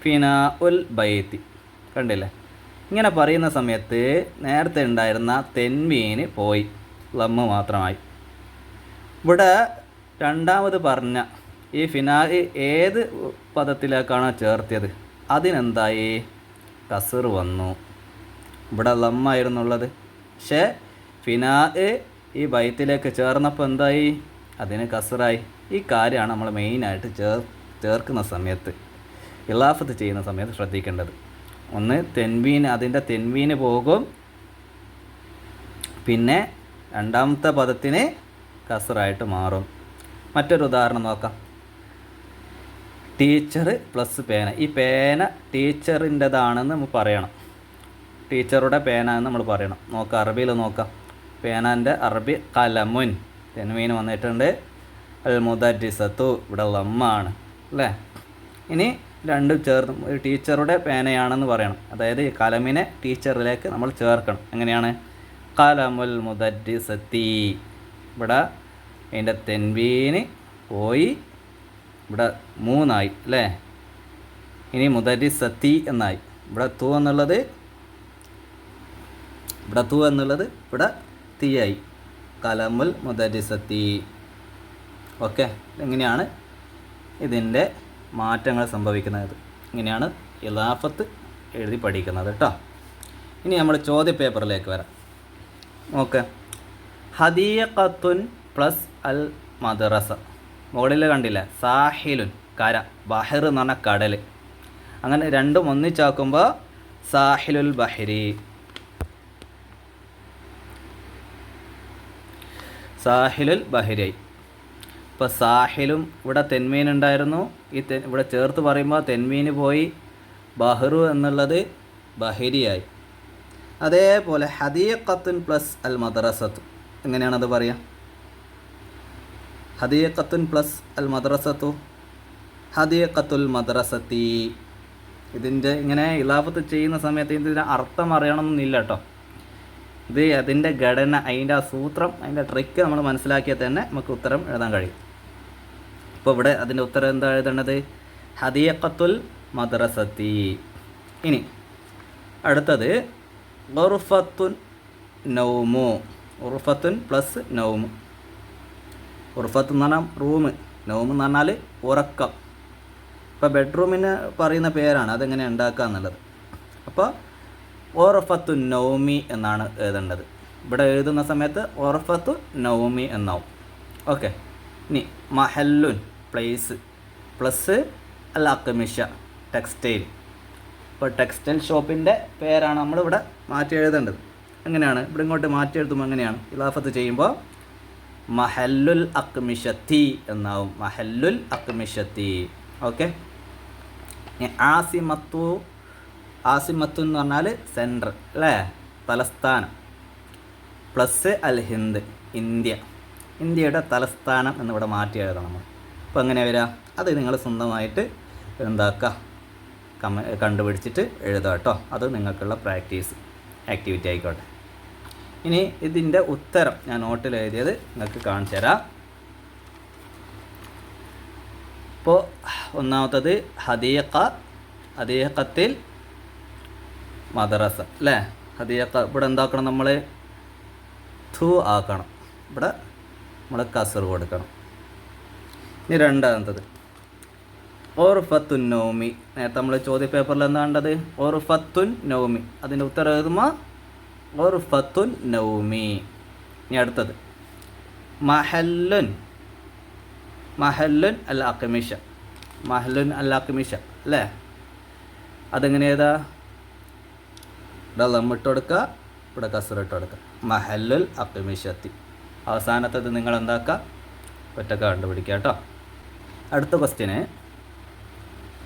S1: ഫിനാ ഉൽ ബൈത്തി, കണ്ടില്ലേ? ഇങ്ങനെ പറയുന്ന സമയത്ത് നേരത്തെ ഉണ്ടായിരുന്ന തെൻവീന് പോയി, ലമ്മ് മാത്രമായി. ഇവിടെ രണ്ടാമത് പറഞ്ഞ ഈ ഫിനായി ഏത് പദത്തിലേക്കാണോ ചേർത്തിയത് അതിനെന്തായി? കസർ വന്നു. ഇവിടെ ലമ്മായിരുന്നുള്ളത്. പക്ഷേ ഫിനാ ഈ ബൈത്തിലേക്ക് ചേർന്നപ്പോൾ എന്തായി? അതിന് കസറായി. ഈ കാര്യമാണ് നമ്മൾ മെയിനായിട്ട് ചേർക്കുന്ന സമയത്ത്, ഇലാഫത്ത് ചെയ്യുന്ന സമയത്ത് ശ്രദ്ധിക്കേണ്ടത്. ഒന്ന് തെൻവീൻ, അതിൻ്റെ തെൻവീന് പോകും. പിന്നെ രണ്ടാമത്തെ പദത്തിന് കസറായിട്ട് മാറും. മറ്റൊരു ഉദാഹരണം നോക്കാം. ടീച്ചർ പ്ലസ് പേന. ഈ പേന ടീച്ചറിൻ്റെതാണെന്ന് നമ്മൾ പറയണം. ടീച്ചറുടെ പേന എന്ന് നമ്മൾ പറയണം. നോക്കാം, അറബിയിൽ നോക്കാം. പേനൻ്റെ അറബി കലമുൻ, തെൻവീൻ വന്നിട്ടുണ്ട്. അൽ മുദരിസത്തു, ഇവിടെ ലമ്മാണ് അല്ലേ? ഇനി രണ്ടും ചേർന്ന് ടീച്ചറുടെ പേനയാണെന്ന് പറയണം. അതായത് ഈ കലമിനെ ടീച്ചറിലേക്ക് നമ്മൾ ചേർക്കണം. എങ്ങനെയാണ്? കലമുൽ മുദരിസത്തി. ഇവിടെ അതിൻ്റെ തെൻവീന് പോയി, ഇവിടെ മൂന്നായി അല്ലേ? ഇനി മുദരിസത്തി എന്നായി. ഇവിടെ തു എന്നുള്ളത് ഇവിടെ തീയായി. കലമുൽ മുദരിസത്തി. ഓക്കെ, എങ്ങനെയാണ് ഇതിൻ്റെ മാറ്റങ്ങൾ സംഭവിക്കുന്നത്? ഇങ്ങനെയാണ് ഇലാഫത്ത് എഴുതി പഠിക്കുന്നത് കേട്ടോ. ഇനി നമ്മൾ ചോദ്യ പേപ്പറിലേക്ക് വരാം. ഓക്കെ, ഹദീഖത്തുൻ പ്ലസ് അൽ മദ്രസ. മുകളിൽ കണ്ടില്ല, സാഹിലുൻ കര, ബഹർ എന്ന് പറഞ്ഞാൽ കടൽ. അങ്ങനെ രണ്ടും ഒന്നിച്ചാക്കുമ്പോൾ സാഹിലുൽ ബഹരി, സാഹിലുൽ ബഹരിയായി. ഇപ്പോൾ സാഹിലും ഇവിടെ തെൻമീൻ ഉണ്ടായിരുന്നു. ഇവിടെ ചേർത്ത് പറയുമ്പോൾ തെൻമീന് പോയി, ബഹ്റു എന്നുള്ളത് ബഹരിയായി. അതേപോലെ ഹദീഖത്തുൻ പ്ലസ് അൽ മദ്രസത്ത്, എങ്ങനെയാണത് പറയുക? ഹദീഖത്തുൻ പ്ലസ് അൽ മദ്രസത്തു, ഹദീഖത്തുൽ മദ്രസത്തി. ഇതിൻ്റെ ഇങ്ങനെ ഇലാഫത്ത് ചെയ്യുന്ന സമയത്ത് ഇതിൻ്റെ അർത്ഥം അറിയണമെന്നില്ല കേട്ടോ. ഇത് അതിൻ്റെ ഘടന, അതിൻ്റെ ആ സൂത്രം, അതിൻ്റെ ട്രിക്ക് നമ്മൾ മനസ്സിലാക്കിയാൽ തന്നെ നമുക്ക് ഉത്തരം എഴുതാൻ കഴിയും. ഇപ്പോൾ ഇവിടെ അതിൻ്റെ ഉത്തരം എന്താ എഴുതേണ്ടത്? ഹദീഖത്തുൽ മദ്രസത്തി. ഇനി അടുത്തത് ഗുർഫത്തുൻ നൗമു. ഉർഫത്തുൻ പ്ലസ് നൗമു. ഉർഫത്ത് എന്ന് പറഞ്ഞാൽ റൂം, നൗമ് എന്ന് പറഞ്ഞാൽ ഉറക്കം. ഇപ്പോൾ ബെഡ്റൂമിന് പറയുന്ന പേരാണ്, അതെങ്ങനെ ഉണ്ടാക്കുക എന്നുള്ളത്. അപ്പോൾ ഉർഫത്തു നൗമി എന്നാണ് എഴുതേണ്ടത്. ഇവിടെ എഴുതുന്ന സമയത്ത് ഉർഫത്തു നൗമി എന്നാവും. ഓക്കെ, ഇനി മഹല്ലുൻ പ്ലേസ് പ്ലസ് അൽ അക്മിഷ ടെക്സ്റ്റൈൽ. ഇപ്പോൾ ടെക്സ്റ്റൈൽ ഷോപ്പിൻ്റെ പേരാണ് നമ്മളിവിടെ മാറ്റി എഴുതേണ്ടത്. എങ്ങനെയാണ്? ഇവിടെ ഇങ്ങോട്ട് മാറ്റി എഴുതുമ്പോൾ എങ്ങനെയാണ്? ഇലാഫത്ത് ചെയ്യുമ്പോൾ മഹല്ലുൽ അക്മിഷത്തി എന്നാവും. മഹല്ലുൽ അക്മിഷത്തി. ഓക്കെ, ആസിമത്തു. ആസിമത്തു എന്ന് പറഞ്ഞാൽ സെൻറ്റർ അല്ലേ, തലസ്ഥാനം. പ്ലസ് അൽ ഹിന്ദ്, ഇന്ത്യ. ഇന്ത്യയുടെ തലസ്ഥാനം എന്നിവിടെ മാറ്റി എഴുതണം നമ്മൾ. അപ്പോൾ എങ്ങനെ വരിക? അത് നിങ്ങൾ സ്വന്തമായിട്ട് എന്താക്കുക, കണ്ടുപിടിച്ചിട്ട് എഴുതുക കേട്ടോ. അത് നിങ്ങൾക്കുള്ള പ്രാക്ടീസ് ആക്ടിവിറ്റി ആയിക്കോട്ടെ. ഇനി ഇതിൻ്റെ ഉത്തരം ഞാൻ നോട്ടിൽ എഴുതിയത് നിങ്ങൾക്ക് കാണിച്ചു തരാം. ഇപ്പോൾ ഒന്നാമത്തത് ഹദീഖത്തിൽ മദ്രസ അല്ലേ. ഹദീഖ ഇവിടെ എന്താക്കണം, നമ്മൾ ഥു ആക്കണം, ഇവിടെ നമ്മൾ കസർ കൊടുക്കണം. ഇനി രണ്ടാമത്തത് ഓർഫത്തുൻ നൗമി. നേരത്തെ നമ്മൾ ചോദ്യ പേപ്പറിൽ എന്താ കണ്ടത്, ഓർഫത്തുൻ നൗമി. അതിൻ്റെ ഉത്തരം എഴുതുമ്പോൾ ഓർഫത്തുൻ നൗമി. ഇനി അടുത്തത് മഹല്ലുൻ അൽ അഖ്മിഷ. മഹല്ലുൻ അൽ അഖ്മിഷ അല്ലേ. അതെങ്ങനെ ഏതാ, ഇവിടെ ലമ്മിട്ട് കൊടുക്കുക, ഇവിടെ കസറിട്ട് കൊടുക്കുക. മഹല്ലുൽ അഖ്മിഷത്തി. അവസാനത്തത് നിങ്ങൾ എന്താക്കുക, ഒറ്റക്ക് കണ്ടുപിടിക്കുക കേട്ടോ. അടുത്ത ക്വസ്റ്റ്യന്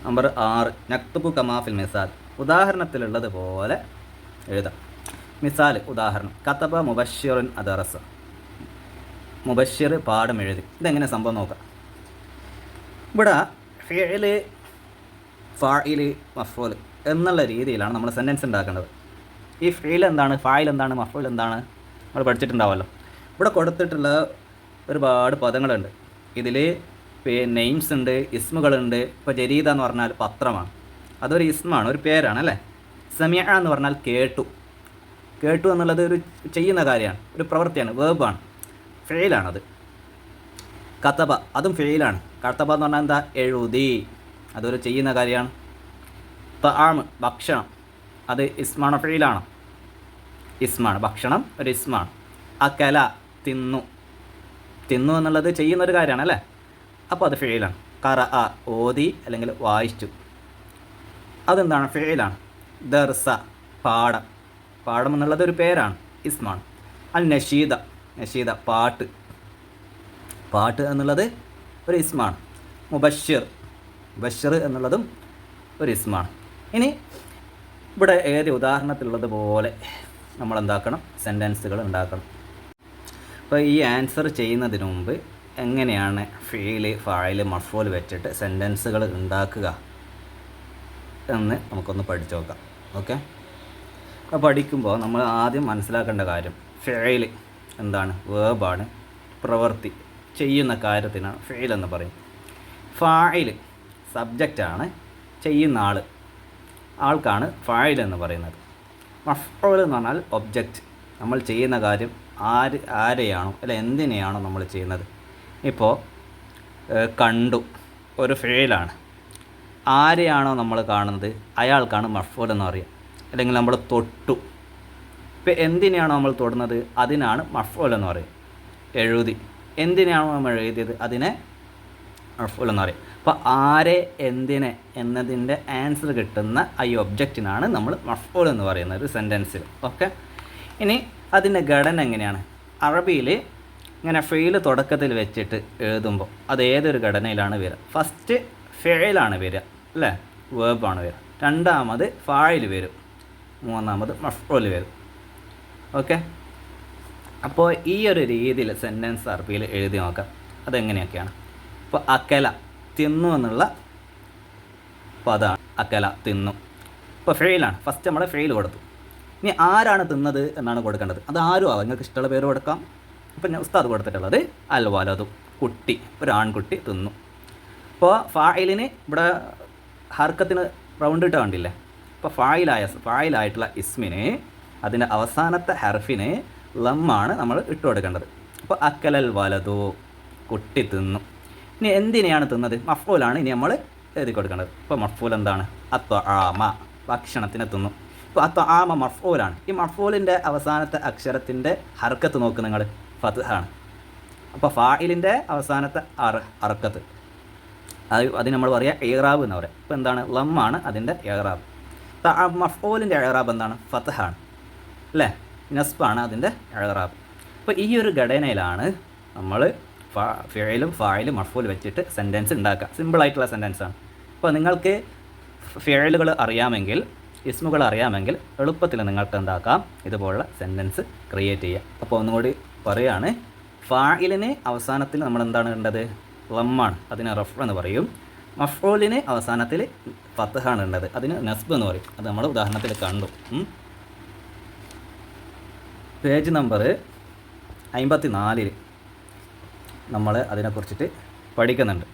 S1: നമ്പർ 6. നക്തുബു കമാഫിൽ മിസാൽ. ഉദാഹരണത്തിലുള്ളത് പോലെ എഴുതാം. മിസാൽ ഉദാഹരണം, കതബ മുബശ്ശിറുൻ അദറസ. മുബശ്ശിർ പാഠം എഴുതി. ഇതെങ്ങനെ സംഭവം നോക്കാം. ഇവിടെ ഫിഅല്, ഫാഇല്, മഫ്ഊൽ എന്നുള്ള രീതിയിലാണ് നമ്മൾ സെൻറ്റൻസ് ഉണ്ടാക്കേണ്ടത്. ഈ ഫിഅൽ എന്താണ്, ഫാഇൽ എന്താണ്, മഫ്ഊൽ എന്താണ് നമ്മൾ പഠിച്ചിട്ടുണ്ടാവുമല്ലോ. ഇവിടെ കൊടുത്തിട്ടുള്ള ഒരുപാട് പദങ്ങളുണ്ട്. ഇതിൽ നെയിംസ് ഉണ്ട്, ഇസ്മുകളുണ്ട്. ഇപ്പോൾ ജരീദ എന്ന് പറഞ്ഞാൽ പത്രമാണ്, അതൊരു ഇസ്മാണ്, ഒരു പേരാണ് അല്ലേ. സമിഅ എന്ന് പറഞ്ഞാൽ കേട്ടു. കേട്ടു എന്നുള്ളത് ഒരു ചെയ്യുന്ന കാര്യമാണ്, ഒരു പ്രവൃത്തിയാണ്, വേർബാണ്, ഫെയിലാണത്. കതബ അതും ഫെയിലാണ്. കതബ എന്ന് പറഞ്ഞാൽ എന്താ, എഴുതി, അതൊരു ചെയ്യുന്ന കാര്യമാണ്. തആം ഭക്ഷണം, അത് ഇസ്മാണോ ഫെയിലാണോ, ഇസ്മാണ്, ഭക്ഷണം ഒരു ഇസ്മാണ്. അകല തിന്നു, തിന്നു എന്നുള്ളത് ചെയ്യുന്നൊരു കാര്യമാണ് അല്ലേ, അപ്പോൾ അത് ഫെയിലാണ്. ഖറഅ ഓതി അല്ലെങ്കിൽ വായിച്ചു, അതെന്താണ്, ഫെയിലാണ്. ദർസ പാഠം, പാഠം എന്നുള്ളത് ഒരു പേരാണ്, ഇസ്മാണ്. അൽ നഷീദ, നഷീദ പാട്ട്, പാട്ട് എന്നുള്ളത് ഒരു ഇസ്മാണ്. മുബശ്ശിർ, ബഷർ എന്നുള്ളതും ഒരു ഇസ്മാണ്. ഇനി ഇവിടെ ഏത് ഉദാഹരണത്തിലുള്ളത് പോലെ നമ്മൾ എന്താക്കണം, സെൻറ്റൻസുകൾ ഉണ്ടാക്കണം. അപ്പോൾ ഈ ആൻസർ ചെയ്യുന്നതിന് മുമ്പ് എങ്ങനെയാണ് ഫീല്, ഫായില്, മഫ്ഊൽ വെച്ചിട്ട് സെൻറ്റൻസുകൾ ഉണ്ടാക്കുക എന്ന് നമുക്കൊന്ന് പഠിച്ചു നോക്കാം. ഓക്കെ, അപ്പോൾ പഠിക്കുമ്പോൾ നമ്മൾ ആദ്യം മനസ്സിലാക്കേണ്ട കാര്യം, ഫിഅല് എന്താണ്, വേർബാണ്, പ്രവൃത്തി, ചെയ്യുന്ന കാര്യത്തിനാണ് ഫിഅൽ എന്ന് പറയും. ഫാഇൽ സബ്ജക്റ്റാണ്, ചെയ്യുന്ന ആൾക്കാണ് ഫാഇൽ എന്ന് പറയുന്നത്. മഫ്ഊൽ എന്ന് പറഞ്ഞാൽ ഒബ്ജക്റ്റ്, നമ്മൾ ചെയ്യുന്ന കാര്യം ആരെയാണോ അല്ല എന്തിനെയാണോ നമ്മൾ ചെയ്യുന്നത്. ഇപ്പോൾ കണ്ടു ഒരു ഫിഅലാണ്, ആരെയാണോ നമ്മൾ കാണുന്നത് അയാൾക്കാണ് മഫ്ഊൽ എന്ന് പറയുക. അല്ലെങ്കിൽ നമ്മൾ തൊട്ടു, ഇപ്പോൾ എന്തിനെയാണോ നമ്മൾ തൊടുന്നത് അതിനാണ് മഫ്ഊൽ എന്ന് പറയും. എഴുതി, എന്തിനാണോ നമ്മൾ എഴുതിയത് അതിനെ മഫ്ഊൽ എന്ന് പറയും. അപ്പോൾ ആരെ എന്തിനെ എന്നതിൻ്റെ ആൻസർ കിട്ടുന്ന ഈ ഒബ്ജക്റ്റിനാണ് നമ്മൾ മഫ്ഊൽ എന്ന് പറയുന്നത് ഒരു സെൻറ്റൻസിൽ. ഓക്കെ, ഇനി അതിൻ്റെ ഘടന എങ്ങനെയാണ്, അറബിയിൽ ഇങ്ങനെ ഫെയില് തുടക്കത്തിൽ വെച്ചിട്ട് എഴുതുമ്പോൾ അത് ഏതൊരു ഘടനയിലാണ് വരിക, ഫസ്റ്റ് ഫെയിലാണ് വരിക അല്ലേ, വേർബാണ് വരിക. രണ്ടാമത് ഫാഇൽ വരും, മൂന്നാമത് മഫ്ഊൽ വരും. ഓക്കെ, അപ്പോൾ ഈ ഒരു രീതിയിൽ സെൻറ്റൻസ് അറബിയിൽ എഴുതി നോക്കാം. അതെങ്ങനെയൊക്കെയാണ്, ഇപ്പോൾ അക്കല തിന്നു എന്നുള്ള പദമാണ്, അക്കല തിന്നു. ഇപ്പോൾ ഫെയിലാണ്, ഫസ്റ്റ് നമ്മൾ ഫെയിൽ കൊടുത്തു. ഇനി ആരാണ് തിന്നത് എന്നാണ് കൊടുക്കേണ്ടത്. അത് ആരും ആവാം, നിങ്ങൾക്ക് ഇഷ്ടമുള്ള പേര് കൊടുക്കാം. ഇപ്പം ഞാൻ ഉസ്താദ് കൊടുത്തിട്ടുള്ളത് അൽ വലതു, കുട്ടി, ഒരു ആൺകുട്ടി തിന്നു. ഇപ്പോൾ ഫാഇലിന് ഇവിടെ ഹർക്കത്തിന് റൗണ്ട് ഇട്ട് കണ്ടില്ലേ. ഇപ്പോൾ ഫായിലായിട്ടുള്ള ഇസ്മിന് അതിൻ്റെ അവസാനത്തെ ഹർഫിന് ലമ്മാണ് നമ്മൾ ഇട്ട് കൊടുക്കേണ്ടത്. അപ്പോൾ അക്കലൽ വലതു, കുട്ടി തിന്നു. ഇനി എന്തിനെയാണ് തിന്നത്, മഫ്ഊലാണ് ഇനി നമ്മൾ എഴുതി കൊടുക്കേണ്ടത്. ഇപ്പോൾ മഫ്ഊൽ എന്താണ്, അത്വആമ ഭക്ഷണത്തിനെ തിന്നു. ഇപ്പോൾ അത്വആമ മഫ്ഊലാണ്. ഈ മഫ്ഊലിൻ്റെ അവസാനത്തെ അക്ഷരത്തിൻ്റെ ഹർക്കത്ത് നോക്ക് നിങ്ങൾ, ഫത്ഹാണ്. അപ്പോൾ ഫാഇലിൻ്റെ അവസാനത്തെ ഹർക്കത്ത് അത് നമ്മൾ പറയുക ഇറാബ് എന്ന് പറയാം. ഇപ്പോൾ എന്താണ്, ലമ്മാണ് അതിൻ്റെ ഇറാബ്. മഫ്ഊലിൻ്റെ ഇറാബ് എന്താണ്, ഫത്ഹാണ് അല്ലേ, നസ്ബാണ് അതിൻ്റെ ഇറാബ്. അപ്പോൾ ഈ ഒരു ഘടനയിലാണ് നമ്മൾ ഫിഅലും ഫാഇലും മഫ്ഊൽ വെച്ചിട്ട് സെൻറ്റൻസ് ഉണ്ടാക്കുക. സിമ്പിളായിട്ടുള്ള സെൻറ്റൻസാണ്. അപ്പോൾ നിങ്ങൾക്ക് ഫിഅലുകൾ അറിയാമെങ്കിൽ, ഇസ്മുകൾ അറിയാമെങ്കിൽ എളുപ്പത്തിൽ നിങ്ങൾക്ക് എന്താക്കാം, ഇതുപോലുള്ള സെൻറ്റൻസ് ക്രിയേറ്റ് ചെയ്യുക. അപ്പോൾ ഒന്നുകൂടി പറയുകയാണ്, ഫാഇലിന് അവസാനത്തിൽ നമ്മൾ എന്താണ് ഉണ്ടത്, ലമ്മാണ്, അതിന് റഫ് എന്ന് പറയും. മഫ്ഊലിന് അവസാനത്തിൽ ഫത്ഹാണ് ഉള്ളത്, അതിന് നസ്ബ് എന്ന് പറയും. അത് നമ്മൾ ഉദാഹരണത്തിൽ കണ്ടു. പേജ് നമ്പർ 54 നമ്മൾ അതിനെക്കുറിച്ചിട്ട് പഠിക്കുന്നുണ്ട്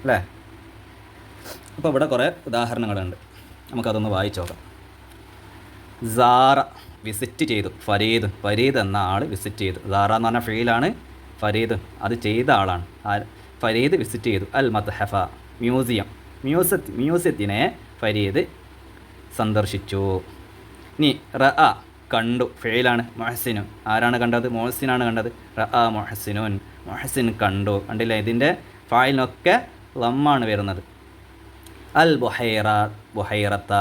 S1: അല്ലേ. അപ്പോൾ ഇവിടെ കുറേ ഉദാഹരണങ്ങളുണ്ട്, നമുക്കതൊന്ന് വായിച്ചു നോക്കാം. സാറ വിസിറ്റ് ചെയ്തു, ഫരീദ് എന്ന ആൾ വിസിറ്റ് ചെയ്തു. സാറ എന്ന് പറഞ്ഞ ഫീലാണ്, ഫരീദ് അത് ചെയ്ത ആളാണ്. ഫരീദ് വിസിറ്റ് ചെയ്തു. അൽ മത്ഹഫ മ്യൂസിയത്തിനെ ഫരീദ് സന്ദർശിച്ചു. ഇനി റഅ കണ്ടു, ഫീലാണ്, മുഹസിനും ആരാണ് കണ്ടത്? മുഹസിനാണ് കണ്ടത്. റഅ മുഹസിൻ കണ്ടു. കണ്ടില്ലേ, ഇതിൻ്റെ ഫായിലിനൊക്കെ ലമ്മാണ് വരുന്നത്. അൽ ബുഹൈറത്ത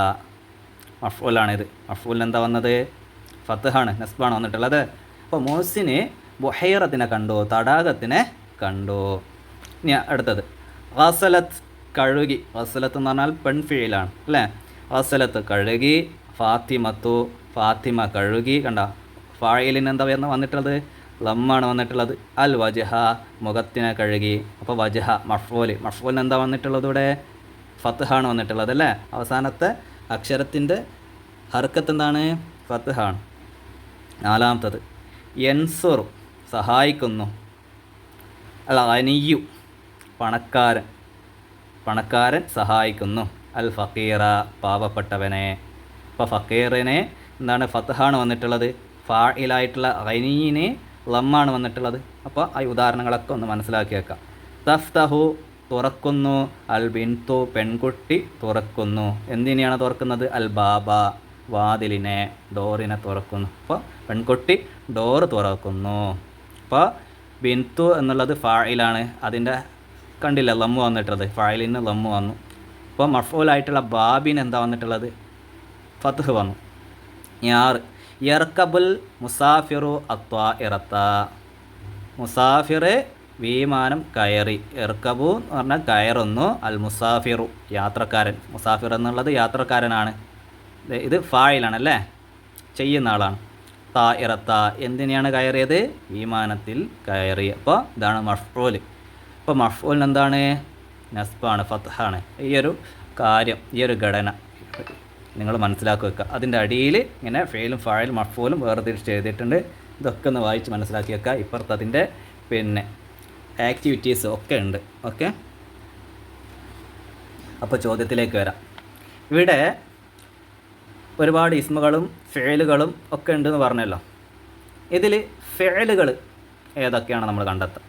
S1: മഫ്ഊലാണിത്. മഫ്ഊലിന് എന്താ വന്നത്? ഫത്ഹാണ്, നസ്ബാണ് വന്നിട്ടുള്ളത്. അപ്പോൾ മുഹസിന് ബുഹൈറത്തിനെ കണ്ടു, തടാകത്തിനെ കണ്ടു. ഇനി അടുത്തത് ഗസലത്ത് കഴുകി. ഗസലത്ത് എന്ന് പറഞ്ഞാൽ പെൺഫീലാണ് അല്ലേ. ഗസലത്ത് കഴുകി. ഫാത്തിമ കഴുകി. കണ്ട, ഫായിലിന് എന്താ വന്നിട്ടുള്ളത്? ലമ്മാണ് വന്നിട്ടുള്ളത്. അൽ വജഹ മുഖത്തിനെ കഴുകി. അപ്പോൾ വജഹ മഫ്ഊലിന് എന്താ വന്നിട്ടുള്ളത്? ഇവിടെ ഫത്ഹാണ് വന്നിട്ടുള്ളത് അല്ലേ. അവസാനത്തെ അക്ഷരത്തിൻ്റെ ഹർക്കത്ത് എന്താണ്? ഫത്ഹാണ്. നാലാമത്തത് യൻസുർ സഹായിക്കുന്നു. അൽ ഗനിയു പണക്കാരൻ സഹായിക്കുന്നു. അൽ ഫക്കീറ പാവപ്പെട്ടവനെ. അപ്പോൾ ഫക്കീറിനെ എന്താണ്? ഫത്ഹാണ് വന്നിട്ടുള്ളത്. ഫായിലായിട്ടുള്ള ഗനിയിനെ ലമ്മാണ് വന്നിട്ടുള്ളത്. അപ്പോൾ ആ ഉദാഹരണങ്ങളൊക്കെ ഒന്ന് മനസ്സിലാക്കി വെക്കാം. തഫ്തഹു തുറക്കുന്നു. അൽ ബിൻതു പെൺകുട്ടി തുറക്കുന്നു. എന്തിനെയാണ് തുറക്കുന്നത്? അൽ ബാബ വാതിലിനെ, ഡോറിനെ തുറക്കുന്നു. അപ്പോൾ പെൺകുട്ടി ഡോറ് തുറക്കുന്നു. അപ്പോൾ ബിൻതു എന്നുള്ളത് ഫായിലാണ്, അതിൻ്റെ കണ്ടില്ല ലമ്മ് വന്നിട്ടുള്ളത്, ഫായിലിന് ലമ്മ് വന്നു. അപ്പോൾ മഫ്ഊലായിട്ടുള്ള ബാബിന് എന്താ വന്നിട്ടുള്ളത്? ഫത്ഹ് വന്നു. യർക്കബുൽ മുസാഫിറു അത്വാഇറത്ത മുസാഫിർ വിമാനം കയറി. ഇർക്കബു എന്ന് പറഞ്ഞാൽ കയറുന്നു. അൽ മുസാഫിറു യാത്രക്കാരൻ. മുസാഫിർ എന്നുള്ളത് യാത്രക്കാരനാണ്. ഇത് ഫായിലാണല്ലേ, ചെയ്യുന്ന ആളാണ്. താഇറത്ത എന്തിനെയാണ് കയറിയത്? വിമാനത്തിൽ കയറി. അപ്പോൾ ഇതാണ് മഫ്ഊൽ. അപ്പോൾ മഫ്ഊലിന് എന്താണ്? നസ്ബാണ്, ഫത്ഹാണ്. ഈ ഒരു കാര്യം, ഈ ഒരു ഘടന നിങ്ങൾ മനസ്സിലാക്കി വെക്കുക. അതിൻ്റെ അടിയിൽ ഇങ്ങനെ ഫെയിലും ഫായിലും മഫ്ഊലും വേർതിരിച്ച് എഴുതിയിട്ടുണ്ട്. ഇതൊക്കെ ഒന്ന് വായിച്ച് മനസ്സിലാക്കി വെക്കുക. ഇപ്പുറത്ത് അതിൻ്റെ പിന്നെ ആക്ടിവിറ്റീസ് ഒക്കെ ഉണ്ട്. ഓക്കെ, അപ്പോൾ ചോദ്യത്തിലേക്ക് വരാം. ഇവിടെ ഒരുപാട് ഇസ്മുകളും ഫെയിലുകളും ഒക്കെ ഉണ്ടെന്ന് പറഞ്ഞല്ലോ. ഇതിൽ ഫെയിലുകൾ ഏതൊക്കെയാണ് നമ്മൾ കണ്ടെത്തുക?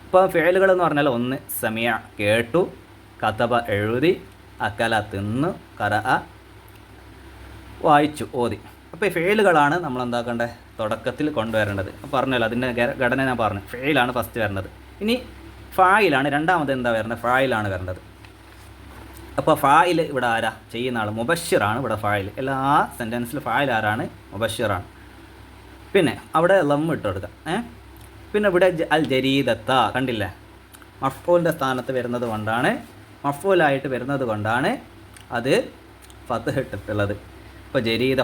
S1: ഇപ്പോൾ ഫെയിലുകൾ എന്ന് പറഞ്ഞാൽ ഒന്ന് സമിയ കേട്ടു, കതബ എഴുതി, അക്കല തിന്നു, ഖറഅ വായിച്ചു, ഓതി. അപ്പോൾ ഈ ഫെയിലുകളാണ് നമ്മൾ എന്താക്കേണ്ടത്? തുടക്കത്തിൽ കൊണ്ടുവരേണ്ടത്. പറഞ്ഞല്ലോ അതിൻ്റെ ഘടന ഞാൻ പറഞ്ഞു. ഫെയിലാണ് ഫസ്റ്റ് വരേണ്ടത്. ഇനി ഫായിലാണ് രണ്ടാമത് എന്താ വരുന്നത്? ഫായിലാണ് വരേണ്ടത്. അപ്പോൾ ഫായിൽ ഇവിടെ ആരാ? ചെയ്യുന്ന ആൾ മുബശ്ശിറാണ് ഇവിടെ ഫായിൽ. എല്ലാ സെൻറ്റൻസിൽ ഫായിൽ ആരാണ്? മുബശ്ശിറാണ്. പിന്നെ അവിടെ ലമ്മ് ഇട്ട് കൊടുക്കുക. പിന്നെ ഇവിടെ അൽ ജരീദത്ത കണ്ടില്ലേ, മഫ്ഊലിൻ്റെ സ്ഥാനത്ത് വരുന്നത് കൊണ്ടാണ്, മഫ്ഊലായിട്ട് വരുന്നത് കൊണ്ടാണ് അത് ഫത്ഹ് ഇട്ടിട്ടുള്ളത്. ഇപ്പോൾ ജരീദ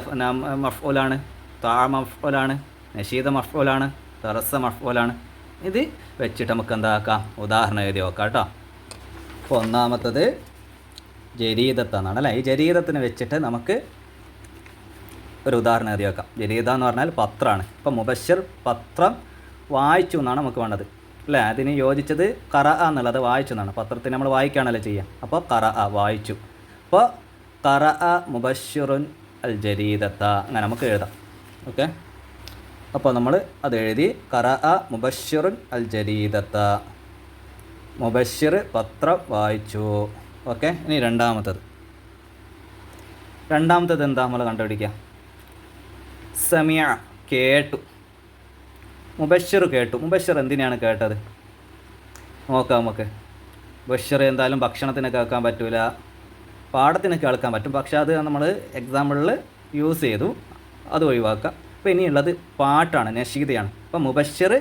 S1: മഫ്ഊലാണ്, താ മഫ്ഊലാണ്, നഷീദ മഫ്ഊലാണ്, തറസ മഫ്ഊലാണ്. ഇത് വെച്ചിട്ട് നമുക്ക് എന്താക്കാം? ഉദാഹരണം എഴുതി നോക്കാം കേട്ടോ. അപ്പോൾ ഒന്നാമത്തത് ജരീദത്തെന്നാണ് അല്ലേ. ഈ ജരീദത്തിനെ വെച്ചിട്ട് നമുക്ക് ഒരു ഉദാഹരണം എഴുതി വെക്കാം. ജരീദ എന്ന് പറഞ്ഞാൽ പത്രമാണ്. ഇപ്പോൾ മുബശ്ശിർ പത്രം വായിച്ചു എന്നാണ് നമുക്ക് വേണ്ടത് അല്ലേ. അതിന് യോജിച്ചത് ഖറഅ എന്നുള്ളത് വായിച്ചു എന്നാണ്. പത്രത്തിന് നമ്മൾ വായിക്കുകയാണല്ലോ ചെയ്യുക. അപ്പോൾ ഖറഅ വായിച്ചു. അപ്പോൾ ഖറഅ മുബശ്ശിറുൻ അൽ ജരീദത്ത അങ്ങനെ നമുക്ക് എഴുതാം. ഓക്കെ, അപ്പോൾ നമ്മൾ അത് എഴുതി. ഖറഅ മുബശ്ശിറുൻ അൽ ജരീദത്ത, മുബശ്ശിർ പത്രം വായിച്ചു. ഓക്കെ, ഇനി രണ്ടാമത്തത് എന്താ നമ്മൾ കണ്ടുപിടിക്കുക? സമിയ കേട്ടു, മുബശ്ശിർ കേട്ടു. മുബശ്ശിർ എന്തിനാണ് കേട്ടത്? നോക്കാം നമുക്ക്. മുബശ്ശിർ എന്തായാലും ഭക്ഷണത്തിന് കേൾക്കാൻ പറ്റില്ല, പാഠത്തിന് കേൾക്കാൻ പറ്റും. പക്ഷേ അത് നമ്മൾ എക്സാമ്പിളിൽ യൂസ് ചെയ്തു, അത് ഒഴിവാക്കാം. അപ്പോൾ ഇനിയുള്ളത് പാട്ടാണ്, നഷീദയാണ്. അപ്പോൾ മുബശ്ശിർ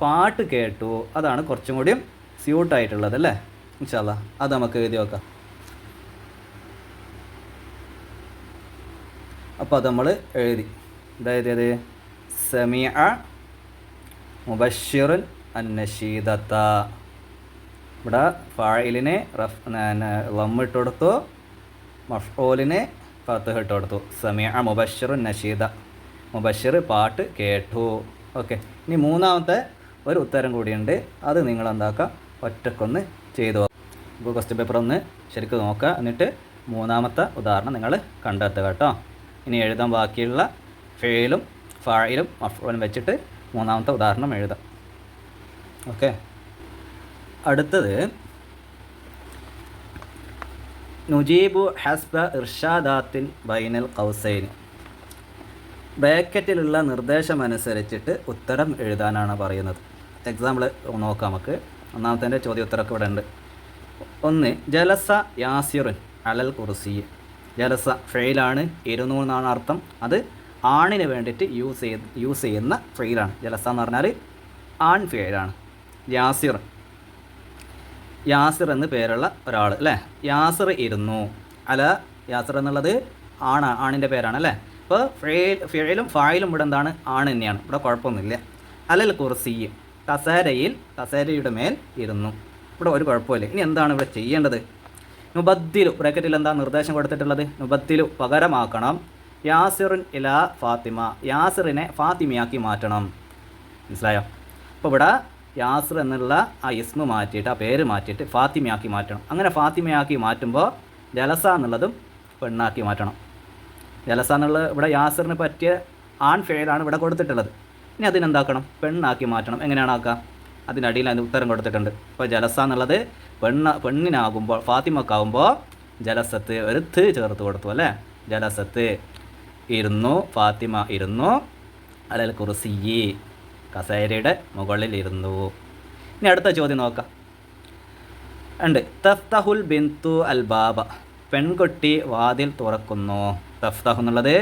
S1: പാട്ട് കേട്ടു, അതാണ് കുറച്ചും കൂടിയും സ്യൂട്ടായിട്ടുള്ളത് അല്ലേ. ഇൻഷാ അല്ലാ അത് നമുക്ക് എഴുതി നോക്കാം. അപ്പോൾ അത് നമ്മൾ എഴുതി. അതായത് സമിഅ മുബശ്ശിറുൻ അന്നഷീദത്ത. ഇവിടെ ഫായിലിനെ ലമ്മ് ഇട്ട് കൊടുത്തു, മഫ്ഊലിനെ ഫത്ഹ് ഇട്ട് കൊടുത്തു. സമിഅ മുബശ്ശിറുൻ നഷീദ. മുബഷിർ പാട്ട് കേട്ടു. ഓക്കെ, ഇനി മൂന്നാമത്തെ ഒരു ഉത്തരം കൂടിയുണ്ട്. അത് നിങ്ങൾ എന്താക്കുക, ഒറ്റക്കൊന്ന് ചെയ്തു നോക്കുക. ഇപ്പോൾ ക്വസ്റ്റ്യൻ പേപ്പർ ഒന്ന് ശരിക്കും നോക്കുക, എന്നിട്ട് മൂന്നാമത്തെ ഉദാഹരണം നിങ്ങൾ കണ്ടെത്തുക കേട്ടോ. ഇനി എഴുതാൻ ബാക്കിയുള്ള ഫെയിലും ഫായിലും മഫ്ഊലും വെച്ചിട്ട് മൂന്നാമത്തെ ഉദാഹരണം എഴുതാം. ഓക്കെ, അടുത്തത് നുജീബു ഹസ്ബ ഇർഷാദാത്തിൻ ബൈനൽ ഖൗസൈൻ. ബ്രാക്കറ്റിലുള്ള നിർദ്ദേശമനുസരിച്ചിട്ട് ഉത്തരം എഴുതാനാണ് പറയുന്നത്. എക്സാമ്പിൾ നോക്കാം നമുക്ക്. ഒന്നാമത്തെ ചോദ്യ ഉത്തരമൊക്കെ ഇവിടെ ഉണ്ട്. ഒന്ന്, ജലസ യാസിറുൻ അലൽ കുർസി. ജലസ ഫെയിലാണ്, ഇരുന്നു എന്നാണ് അർത്ഥം. അത് ആണിന് വേണ്ടിയിട്ട് യൂസ് ചെയ്യുന്ന ഫെയിലാണ്. ജലസ എന്ന് പറഞ്ഞാൽ ആൺ ഫെയിലാണ്. യാസിർ, യാസിർ എന്ന് പേരുള്ള ഒരാൾ അല്ലേ. യാസിർ ഇരുന്നു. അല യാസിർ എന്നുള്ളത് ആണിൻ്റെ പേരാണ് അല്ലേ. അപ്പോൾ ഫെയിലും ഫായിലും ഇവിടെ എന്താണ്, ആണ് തന്നെയാണ്. ഇവിടെ കുഴപ്പമൊന്നുമില്ല. അലൽ കുർസി, കസേരയുടെ മേൽ ഇരുന്നു. ഇവിടെ ഒരു കുഴപ്പമില്ല. ഇനി എന്താണ് ഇവിടെ ചെയ്യേണ്ടത്? നുബദ്ദിലു, ബ്രാക്കറ്റിൽ എന്താ നിർദ്ദേശം കൊടുത്തിട്ടുള്ളത്? നുബദ്ദിലു പകരമാക്കണം. യാസിറുൻ ഇലാ ഫാത്തിമ, യാസിറിനെ ഫാത്തിമയാക്കി മാറ്റണം. മനസ്സിലായോ? അപ്പോൾ ഇവിടെ യാസിർ എന്നുള്ള ആ ഇസ്മ മാറ്റിയിട്ട്, ആ പേര് മാറ്റിയിട്ട് ഫാത്തിമയാക്കി മാറ്റണം. അങ്ങനെ ഫാത്തിമയാക്കി മാറ്റുമ്പോൾ ജലസ എന്നുള്ളതും പെണ്ണാക്കി മാറ്റണം. ജലസ എന്നുള്ളത് ഇവിടെ യാസിറിന് പറ്റിയ ആൺ ഫെയിലാണ് ഇവിടെ കൊടുത്തിട്ടുള്ളത്. ഇനി അതിനെന്താക്കണം? പെണ്ണാക്കി മാറ്റണം. എങ്ങനെയാണ് ആക്കുക? അതിനടിയിൽ അതിന് ഉത്തരം കൊടുത്തിട്ടുണ്ട്. ഇപ്പോൾ ജലസ എന്നുള്ളത് പെണ്ണിനാകുമ്പോൾ, ഫാത്തിമക്കാവുമ്പോൾ ജലസത്ത് ഒരു ത് ചേർത്ത് കൊടുത്തു അല്ലേ. ജലസത്ത് ഇരുന്നു, ഫാത്തിമ ഇരുന്നു, അലൽ കുർസിയി കസേരയുടെ മുകളിൽ ഇരുന്നു. ഇനി അടുത്ത ചോദ്യം നോക്കാം. ഉണ്ട്, തഫ്തഹുൽ ബിന്തു അൽ ബാബ, പെൺകുട്ടി വാതിൽ തുറക്കുന്നു. തഫ്തഹു എന്നുള്ളത്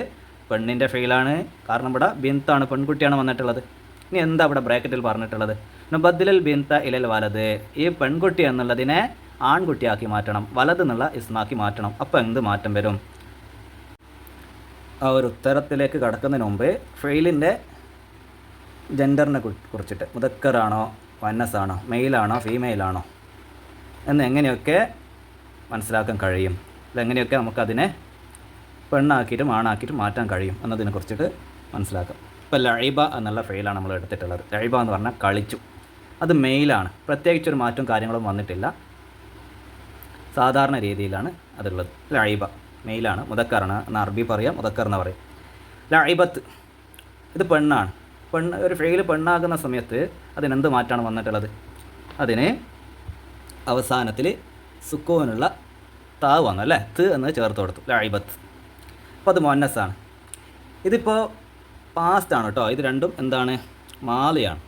S1: പെണ്ണിൻ്റെ ഫെയിലാണ്, കാരണം ഇവിടെ ബിന്താണ്, പെൺകുട്ടിയാണ് വന്നിട്ടുള്ളത്. ഇനി എന്താ ഇവിടെ ബ്രാക്കറ്റിൽ പറഞ്ഞിട്ടുള്ളത്? നുബദ്ദിലൽ ബിന്ത ഇലൽ വലത്, ഈ പെൺകുട്ടി എന്നുള്ളതിനെ ആൺകുട്ടിയാക്കി മാറ്റണം, വലത് എന്നുള്ള ഇസ്മാക്കി മാറ്റണം. അപ്പോൾ എന്ത് മാറ്റം വരും? ആ ഒരു ഉത്തരത്തിലേക്ക് കടക്കുന്നതിന് മുമ്പ് ഫെയിലിൻ്റെ ജെൻഡറിനെ കുറിച്ചിട്ട്, മുദക്കറാണോ വന്നസാണോ, മെയിലാണോ ഫീമെയിലാണോ എന്ന് എങ്ങനെയൊക്കെ മനസ്സിലാക്കാൻ കഴിയും, അതെങ്ങനെയൊക്കെ നമുക്കതിനെ പെണ്ണാക്കിയിട്ടും ആണാക്കിയിട്ടും മാറ്റാൻ കഴിയും എന്നതിനെ കുറിച്ചിട്ട് മനസ്സിലാക്കാം. ഇപ്പോൾ ലൈബ എന്നുള്ള ഫെയിലാണ് നമ്മൾ എടുത്തിട്ടുള്ളത്. ലൈബ എന്ന് പറഞ്ഞാൽ കളിച്ചു, അത് മെയിലാണ്, പ്രത്യേകിച്ചൊരു മാറ്റവും കാര്യങ്ങളും വന്നിട്ടില്ല, സാധാരണ രീതിയിലാണ് അതുള്ളത്. ലൈബ മെയിലാണ്, മുദക്കറാണ് എന്ന് അറബി പറയാം, മുദക്കർ എന്ന് പറയും. ലൈബത്ത് ഇത് പെണ്ണാണ്. ഒരു ഫെയിൽ പെണ്ണാകുന്ന സമയത്ത് അതിനെന്ത് മാറ്റാണ് വന്നിട്ടുള്ളത്? അതിന് അവസാനത്തിൽ സുക്കൂനുള്ള താ വന്നു അല്ലേ, ത് എന്ന് ചേർത്ത് കൊടുത്തു, ലൈബത്ത്. അപ്പോൾ അത് മുഅന്നസാണ്. ഇതിപ്പോൾ പാസ്റ്റാണ് കേട്ടോ. ഇത് രണ്ടും എന്താണ്? മാലിയാണ്.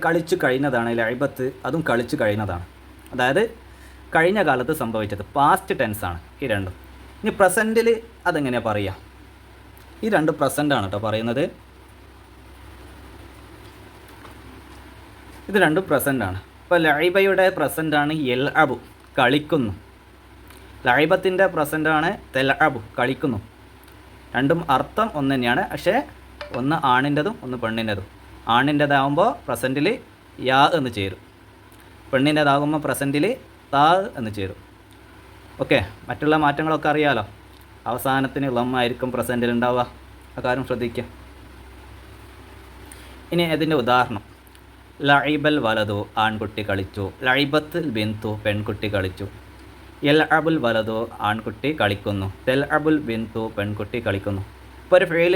S1: കളിച്ചു കഴിഞ്ഞതാണ് ലൈബത്ത്, അതും കളിച്ചു കഴിഞ്ഞതാണ്. അതായത് കഴിഞ്ഞ കാലത്ത് സംഭവിച്ചത്, പാസ്റ്റ് ടെൻസാണ് ഈ രണ്ടും. ഇനി പ്രസൻറ്റിൽ അതെങ്ങനെയാണ് പറയുക? ഈ രണ്ട് പ്രസൻ്റാണ് കേട്ടോ പറയുന്നത്. ഇത് രണ്ടും പ്രസൻ്റാണ്. ഇപ്പോൾ ലൈബയുടെ പ്രസൻ്റാണ് യൽഅബു, കളിക്കുന്നു. ലൈബത്തിൻ്റെ പ്രസൻ്റാണ് തെൽഅബു, കളിക്കുന്നു. രണ്ടും അർത്ഥം ഒന്ന് തന്നെയാണ്, പക്ഷേ ഒന്ന് ആണിൻ്റെതും ഒന്ന് പെണ്ണിൻ്റെതും. ആണിൻ്റെതാകുമ്പോൾ പ്രസൻറ്റിൽ യാ എന്ന് ചേരും, പെണ്ണിൻ്റെതാകുമ്പോൾ പ്രസൻറ്റിൽ താ എന്ന് ചേരും. ഓക്കെ, മറ്റുള്ള മാറ്റങ്ങളൊക്കെ അറിയാലോ. അവസാനത്തിന് ലമ്മായിരിക്കും പ്രസൻറ്റിൽ ഉണ്ടാവുക, ആ കാര്യം ശ്രദ്ധിക്കുക. ഇനി അതിൻ്റെ ഉദാഹരണം, ലൈബൽ വലതു, ആൺകുട്ടി കളിച്ചു. ലൈബത്തുൽ ബിന്തു, പെൺകുട്ടി കളിച്ചു. യൽഅബുൽ വലതു, ആൺകുട്ടി കളിക്കുന്നു. തെൽഅബുൽ ബിന്തു, പെൺകുട്ടി കളിക്കുന്നു. ഇപ്പോൾ ഒരു ഫെയിൽ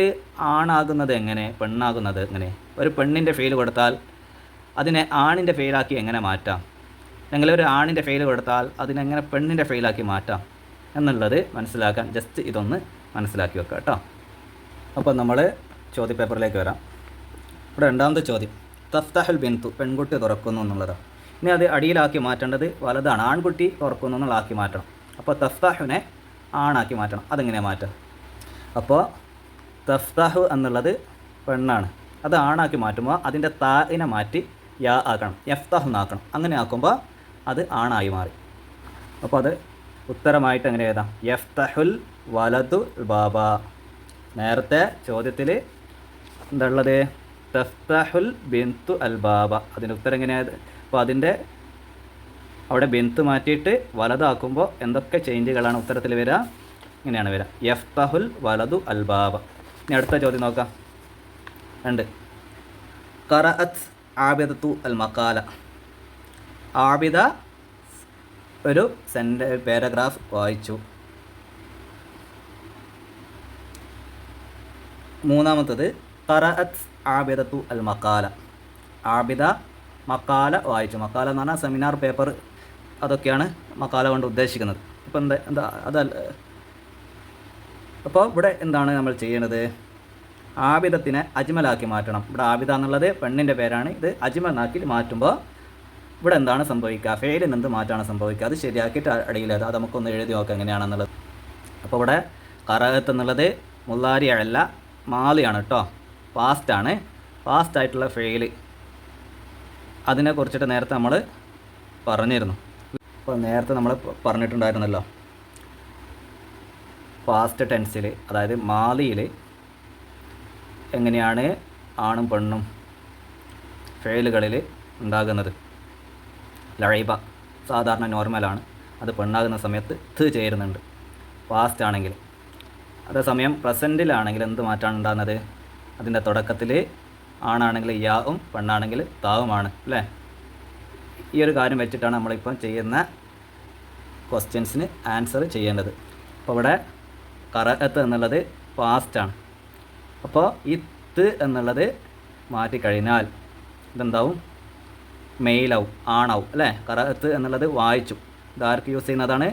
S1: ആണാകുന്നത് എങ്ങനെ, പെണ്ണാകുന്നത് എങ്ങനെ? ഒരു പെണ്ണിൻ്റെ ഫെയിൽ കൊടുത്താൽ അതിനെ ആണിൻ്റെ ഫെയിലാക്കി എങ്ങനെ മാറ്റാം, അല്ലെങ്കിൽ ഒരു ആണിൻ്റെ ഫെയിൽ കൊടുത്താൽ അതിനെങ്ങനെ പെണ്ണിൻ്റെ ഫെയിലാക്കി മാറ്റാം എന്നുള്ളത് മനസ്സിലാക്കാൻ ജസ്റ്റ് ഇതൊന്ന് മനസ്സിലാക്കി വെക്കുക കേട്ടോ. അപ്പോൾ നമ്മൾ ചോദ്യപേപ്പറിലേക്ക് വരാം. ഇവിടെ രണ്ടാമത്തെ ചോദ്യം, തഫ്തഹുൽ ബിന്തു, പെൺകുട്ടി തുറക്കുന്നു എന്നുള്ളതാണ്. ഇനി അത് അടിയിലാക്കി മാറ്റേണ്ടത് വലതാണ്, ആൺകുട്ടി തുറക്കുന്നു എന്നുള്ളതാക്കി മാറ്റണം. അപ്പോൾ തഫ്തഹുനെ ആണാക്കി മാറ്റണം. അതെങ്ങനെ മാറ്റാം? അപ്പോൾ തഫ്തഹു എന്നുള്ളത് പെണ്ണാണ്, അത് ആണാക്കി മാറ്റുമ്പോൾ അതിൻ്റെ താഇനെ മാറ്റി യാ ആക്കണം, യഫ്തഹു എന്നാക്കണം. അങ്ങനെ ആക്കുമ്പോൾ അത് ആണായി മാറി. അപ്പോൾ അത് ഉത്തരമായിട്ട് എങ്ങനെ എഴുതാം? യഫ്തഹുൽ വലതു ബാബ. നേരത്തെ ചോദ്യത്തിൽ എന്താ ഉള്ളത്? തഫ്തഹുൽ ബിന്തു അൽ ബാബ. അതിൻ്റെ ഉത്തരം എങ്ങനെയായത്? അപ്പോൾ അതിൻ്റെ അവിടെ ബിന്ത് മാറ്റിയിട്ട് വലതാക്കുമ്പോൾ എന്തൊക്കെ ചേഞ്ചുകളാണ് ഉത്തരത്തിൽ വരിക? ഇങ്ങനെയാണ് വരിക. യഫ്തഹുൽ വലതു അൽ ബാബ. ഇനി അടുത്ത ചോദ്യം നോക്കാം. 2. ഖറഅത്ത് ആബിദത്തു അൽ മഖാല. ആബിദ ഒരു പാരഗ്രാഫ് വായിച്ചു. 3. ഖറഅത്ത് ആബിദത്തു അൽ മഖാല. ആബിദ മക്കാല വായിച്ചു. മക്കാല എന്ന് പറഞ്ഞാൽ സെമിനാർ പേപ്പർ, അതൊക്കെയാണ് മക്കാല കൊണ്ട് ഉദ്ദേശിക്കുന്നത്. ഇപ്പം എന്താ അതല്ല. അപ്പോൾ ഇവിടെ എന്താണ് നമ്മൾ ചെയ്യേണ്ടത്? ആബിദത്തിനെ അജ്മലാക്കി മാറ്റണം. ഇവിടെ ആബിദ എന്നുള്ളത് പെണ്ണിൻ്റെ പേരാണ്. ഇത് അജ്മലാക്കി മാറ്റുമ്പോൾ ഇവിടെ എന്താണ് സംഭവിക്കുക? ഫെയിലിൽ നിന്ന് മാറ്റാണ് സംഭവിക്കുക. അത് ശരിയാക്കിയിട്ട് അടിയിലത് അത് നമുക്കൊന്ന് എഴുതി നോക്കാം എങ്ങനെയാണെന്നുള്ളത്. അപ്പോൾ ഇവിടെ ഖറഅത്ത് എന്നുള്ളത് മുള്ളാരി അല്ല, മാലിയാണ് കേട്ടോ, പാസ്റ്റാണ്. പാസ്റ്റായിട്ടുള്ള ഫെയിൽ അതിനെക്കുറിച്ചിട്ട് നേരത്തെ നമ്മൾ പറഞ്ഞിരുന്നു. അപ്പോൾ നേരത്തെ നമ്മൾ പറഞ്ഞിട്ടുണ്ടായിരുന്നല്ലോ, പാസ്റ്റ് ടെൻസിൽ അതായത് മാലിയിൽ എങ്ങനെയാണ് ആണും പെണ്ണും ഫെയിലുകളിൽ ഉണ്ടാകുന്നത്. ലൈബ സാധാരണ നോർമലാണ്, അത് പെണ്ണാകുന്ന സമയത്ത് ത് ചേരുന്നുണ്ട് പാസ്റ്റ് ആണെങ്കിൽ. അതേസമയം പ്രസൻറ്റിലാണെങ്കിൽ എന്ത് മാറ്റാണ് ഉണ്ടാകുന്നത്? അതിൻ്റെ തുടക്കത്തിൽ ആണാണെങ്കിൽ യാവും പെണ്ണാണെങ്കിൽ താവുമാണ് അല്ലേ? ഈ ഒരു കാര്യം വെച്ചിട്ടാണ് നമ്മളിപ്പം ചെയ്യുന്ന ക്വസ്റ്റ്യൻസിന് ആൻസർ ചെയ്യേണ്ടത്. അപ്പോൾ ഇവിടെ ഖറഅത്ത് എന്നുള്ളത് പാസ്റ്റാണ്. അപ്പോൾ ഈ ത് എന്നുള്ളത് മാറ്റിക്കഴിഞ്ഞാൽ ഇതെന്താവും? മെയിലാവും, ആണാവും അല്ലേ? ഖറഅത്ത് എന്നുള്ളത് വായിച്ചു. ഇതാർക്ക് യൂസ് ചെയ്യുന്നതാണ്?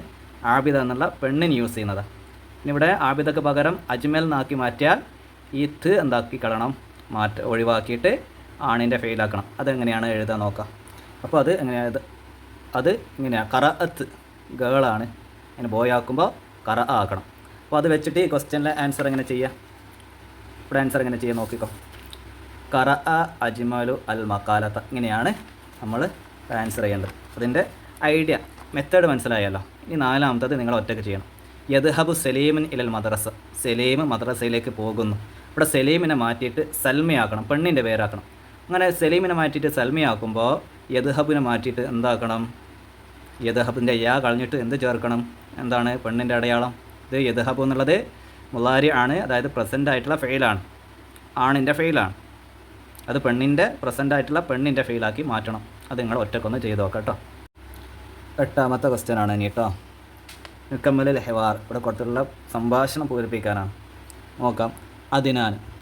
S1: ആബിദ എന്നുള്ള പെണ്ണിന് യൂസ് ചെയ്യുന്നതാണ്. ഇനി ഇവിടെ ആബിദക്ക് പകരം അജ്മൽ എന്നാക്കി മാറ്റിയാൽ ഈ ത് എന്താക്കി കളയണം? ഒഴിവാക്കിയിട്ട് ആണിൻ്റെ ഫെയിലാക്കണം. അതെങ്ങനെയാണ് എഴുതാൻ നോക്കാം. അപ്പോൾ അത് എങ്ങനെയാണ്? അത് ഇങ്ങനെയാണ്. ഖറഅത്ത് ഗേളാണ്, അങ്ങനെ ബോയ് ആക്കുമ്പോൾ ഖറ ആക്കണം. അപ്പോൾ അത് വെച്ചിട്ട് ഈ ക്വസ്റ്റ്യനിലെ ആൻസർ എങ്ങനെ ചെയ്യുക? ഇവിടെ ആൻസർ എങ്ങനെ ചെയ്യാൻ നോക്കിക്കോ. ഖറഅ അജ്മലു അൽ മഖാലത. ഇങ്ങനെയാണ് നമ്മൾ ആൻസർ ചെയ്യേണ്ടത്. അതിൻ്റെ ഐഡിയ മെത്തേഡ് മനസ്സിലായല്ലോ. ഇനി 4-മത്തത് നിങ്ങൾ ഒറ്റയ്ക്ക് ചെയ്യണം. യദ്ഹബു സലീമിൻ ഇലൽ മദ്രസ. സലീം മദ്രസയിലേക്ക് പോകുന്നു. ഇവിടെ സലീമിനെ മാറ്റിയിട്ട് സൽമയാക്കണം, പെണ്ണിൻ്റെ പേരാക്കണം. അങ്ങനെ സലീമിനെ മാറ്റിയിട്ട് സൽമയാക്കുമ്പോൾ യദ്ഹബിനെ മാറ്റിയിട്ട് എന്താക്കണം? യദ്ഹബിൻ്റെ യാ കളഞ്ഞിട്ട് എന്ത് ചേർക്കണം? എന്താണ് പെണ്ണിൻ്റെ അടയാളം? ഇത് യദ്ഹബു എന്നുള്ളത് മുള്ളാരി ആണ്, അതായത് പ്രസൻ്റ് ആയിട്ടുള്ള ഫെയിലാണ്, ആണിൻ്റെ ഫെയിലാണ്. അത് പെണ്ണിൻ്റെ പ്രസൻ്റ് ആയിട്ടുള്ള പെണ്ണിൻ്റെ ഫെയിലാക്കി മാറ്റണം. അത് നിങ്ങൾ ഒറ്റക്കൊന്ന് ചെയ്ത് നോക്കാം കേട്ടോ. 8-മത്തെ ക്വസ്റ്റ്യൻ ആണ് ഇനി കേട്ടോ. മുക്കമ്മലുൽ ഹിവാർ. ഇവിടെ കൊടുത്തിട്ടുള്ള സംഭാഷണം പൂരിപ്പിക്കാനാണ്. നോക്കാം.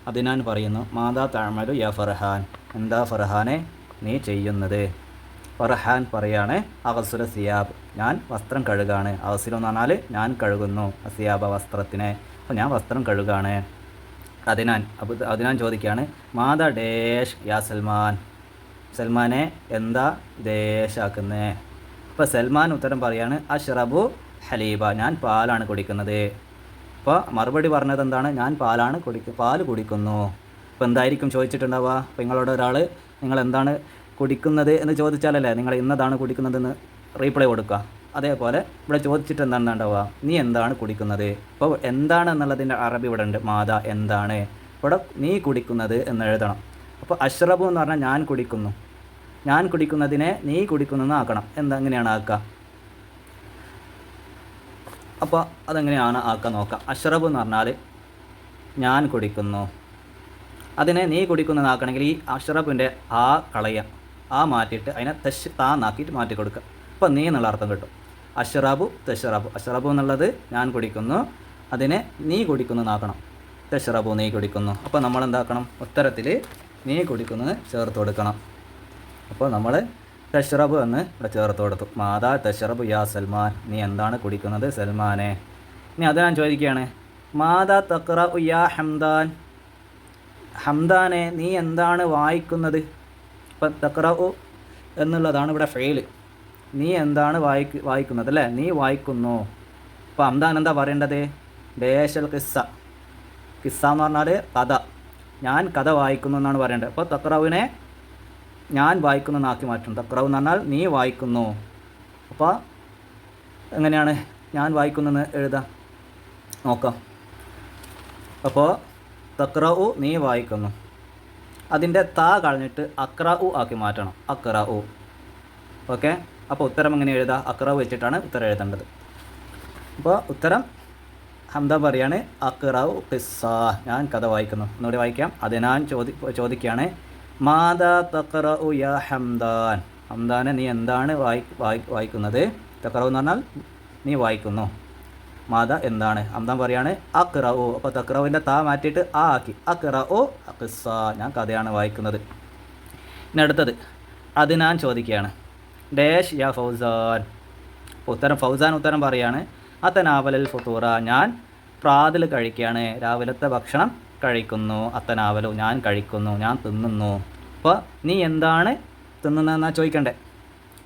S1: അതിനാൻ പറയുന്നു, മാതാ തഅമലു യാ ഫർഹാൻ. എന്താ ഫർഹാനെ നീ ചെയ്യുന്നത്? ഫർഹാൻ പറയാണ്, അഗ്സുലു സിയാബ്. ഞാൻ വസ്ത്രം കഴുകാണ്. അഗ്സുലു എന്ന് പറഞ്ഞാൽ ഞാൻ കഴുകുന്നു, സിയാബ വസ്ത്രത്തിനെ. അപ്പോൾ ഞാൻ വസ്ത്രം കഴുകാണ്. അതിനാൻ ചോദിക്കുകയാണ്, മാതാ ഡേഷ് യാ സൽമാൻ. സൽമാനെ എന്താ ദേശാക്കുന്നേ? അപ്പോൾ സൽമാൻ ഉത്തരം പറയാണ്, അഷ്റബു ഹലീബ. ഞാൻ പാലാണ് കുടിക്കുന്നത്. അപ്പോൾ മറുപടി പറഞ്ഞത് എന്താണ്? ഞാൻ പാല് കുടിക്കുന്നു. അപ്പോൾ എന്തായിരിക്കും ചോദിച്ചിട്ടുണ്ടാവുക? അപ്പോൾ നിങ്ങളോട് ഒരാൾ നിങ്ങൾ എന്താണ് കുടിക്കുന്നത് എന്ന് ചോദിച്ചാലല്ലേ നിങ്ങൾ ഇന്നതാണ് കുടിക്കുന്നതെന്ന് റീപ്ലൈ കൊടുക്കുക. അതേപോലെ ഇവിടെ ചോദിച്ചിട്ട് എന്താണ് ഉണ്ടാവുക? നീ എന്താണ് കുടിക്കുന്നത്? അപ്പോൾ എന്താണ് എന്നുള്ളതിൻ്റെ അറബി ഇവിടെ ഉണ്ട്. മാതാ എന്താണ്. ഇവിടെ നീ കുടിക്കുന്നത് എന്ന് എഴുതണം. അപ്പോൾ അഷ്റബു എന്ന് പറഞ്ഞാൽ ഞാൻ കുടിക്കുന്നു. ഞാൻ കുടിക്കുന്നതിനെ നീ കുടിക്കുന്നു ആക്കണം. എങ്ങനെയാണ് ആക്കുക? അപ്പോൾ അതെങ്ങനെയാണ് ആക്കാൻ നോക്കാം. അഷ്റബ് എന്ന് പറഞ്ഞാൽ ഞാൻ കുടിക്കുന്നു. അതിനെ നീ കുടിക്കുന്നതാക്കണമെങ്കിൽ ഈ അഷ്റബിൻ്റെ ആ കളയുക, ആ മാറ്റിയിട്ട് അതിനെ താന്നാക്കിയിട്ട് മാറ്റി കൊടുക്കുക. അപ്പോൾ നീ എന്നുള്ള അർത്ഥം കിട്ടും. അഷ്റബു തഷ്റബു. അഷ്റബു എന്നുള്ളത് ഞാൻ കുടിക്കുന്നു, അതിനെ നീ കുടിക്കുന്നതാക്കണം. തഷ്റബു നീ കുടിക്കുന്നു. അപ്പോൾ നമ്മൾ എന്താക്കണം? ഉത്തരത്തിൽ നീ കുടിക്കുന്നത് ചേർത്ത് കൊടുക്കണം. അപ്പോൾ നമ്മൾ തഷ്റബ് എന്ന് ഇവിടെ ചേർത്ത് കൊടുത്തു. മാതാ തഷ്റബു യാ സൽമാൻ. നീ എന്താണ് കുടിക്കുന്നത് സൽമാനെ? ഇനി അത് ഞാൻ ചോദിക്കുകയാണ്, മാതാ തഖ്റഉ യാ ഹംദാൻ. ഹംദാനെ നീ എന്താണ് വായിക്കുന്നത്? ഇപ്പം തഖ്റഉ എന്നുള്ളതാണ് ഇവിടെ ഫെയിൽ. നീ എന്താണ് വായിക്കുന്നത് അല്ലേ? നീ വായിക്കുന്നു. അപ്പോൾ ഹംദാൻ എന്താ പറയേണ്ടത്? ഡേശൽ കിസ്സ. കിസ്സ എന്ന് പറഞ്ഞാൽ കഥ. ഞാൻ കഥ വായിക്കുന്നു എന്നാണ് പറയേണ്ടത്. അപ്പോൾ തഖ്റഉവിനെ ഞാൻ വായിക്കുന്നു എന്നാക്കി മാറ്റും. തഖ്റഉ എന്ന് പറഞ്ഞാൽ നീ വായിക്കുന്നു. അപ്പോൾ എങ്ങനെയാണ് ഞാൻ വായിക്കുന്നു എന്ന് എഴുതാം നോക്കാം. അപ്പോൾ തഖ്റഉ നീ വായിക്കുന്നു, അതിൻ്റെ താ കളഞ്ഞിട്ട് അഖ്റഉ ആക്കി മാറ്റണം. അഖ്റഉ. ഓക്കെ. അപ്പോൾ ഉത്തരം എങ്ങനെ എഴുതാം? അഖ്റഉ വെച്ചിട്ടാണ് ഉത്തരം എഴുതേണ്ടത്. അപ്പോൾ ഉത്തരം ഹംദ പറയാണ് അഖ്റഉ ഖിസ്സ, ഞാൻ കഥ വായിക്കുന്നു. ഒന്നുകൂടി വായിക്കാം. അതിനാൻ ചോദിക്കുകയാണ് മാദാ തഖ്റഉ യാ ഹംദാൻ, ഹംദാനെ നീ എന്താണ് വായിക്കുന്നത്? തഖ്റഉ എന്ന് പറഞ്ഞാൽ നീ വായിക്കുന്നു. മാദ എന്താണ്? ഹംദാൻ പറയാണ് അഖ്റഉ. അപ്പോൾ തഖ്റഉവിൻ്റെ താ മാറ്റിയിട്ട് ആ ആക്കി. അഖ്റഉ ഖിസ്സ, ഞാൻ കഥയാണ് വായിക്കുന്നത്. ഇനി അടുത്തത് അതിനാൻ ചോദിക്കുകയാണ് ഡാഷ് യാ ഫൗസാൻ. ഫൗസാൻ ഉത്തരം പറയാണ് അത്തനാവലൽ ഫുത്തൂറ, ഞാൻ പ്രാതൽ കഴിക്കുകയാണ്, രാവിലത്തെ ഭക്ഷണം കഴിക്കുന്നു. അത്തനാവലു, ഞാൻ കഴിക്കുന്നു, ഞാൻ തിന്നുന്നു. അപ്പോൾ നീ എന്താണ് തിന്നുന്നതെന്നാണ് ചോദിക്കണ്ടേ.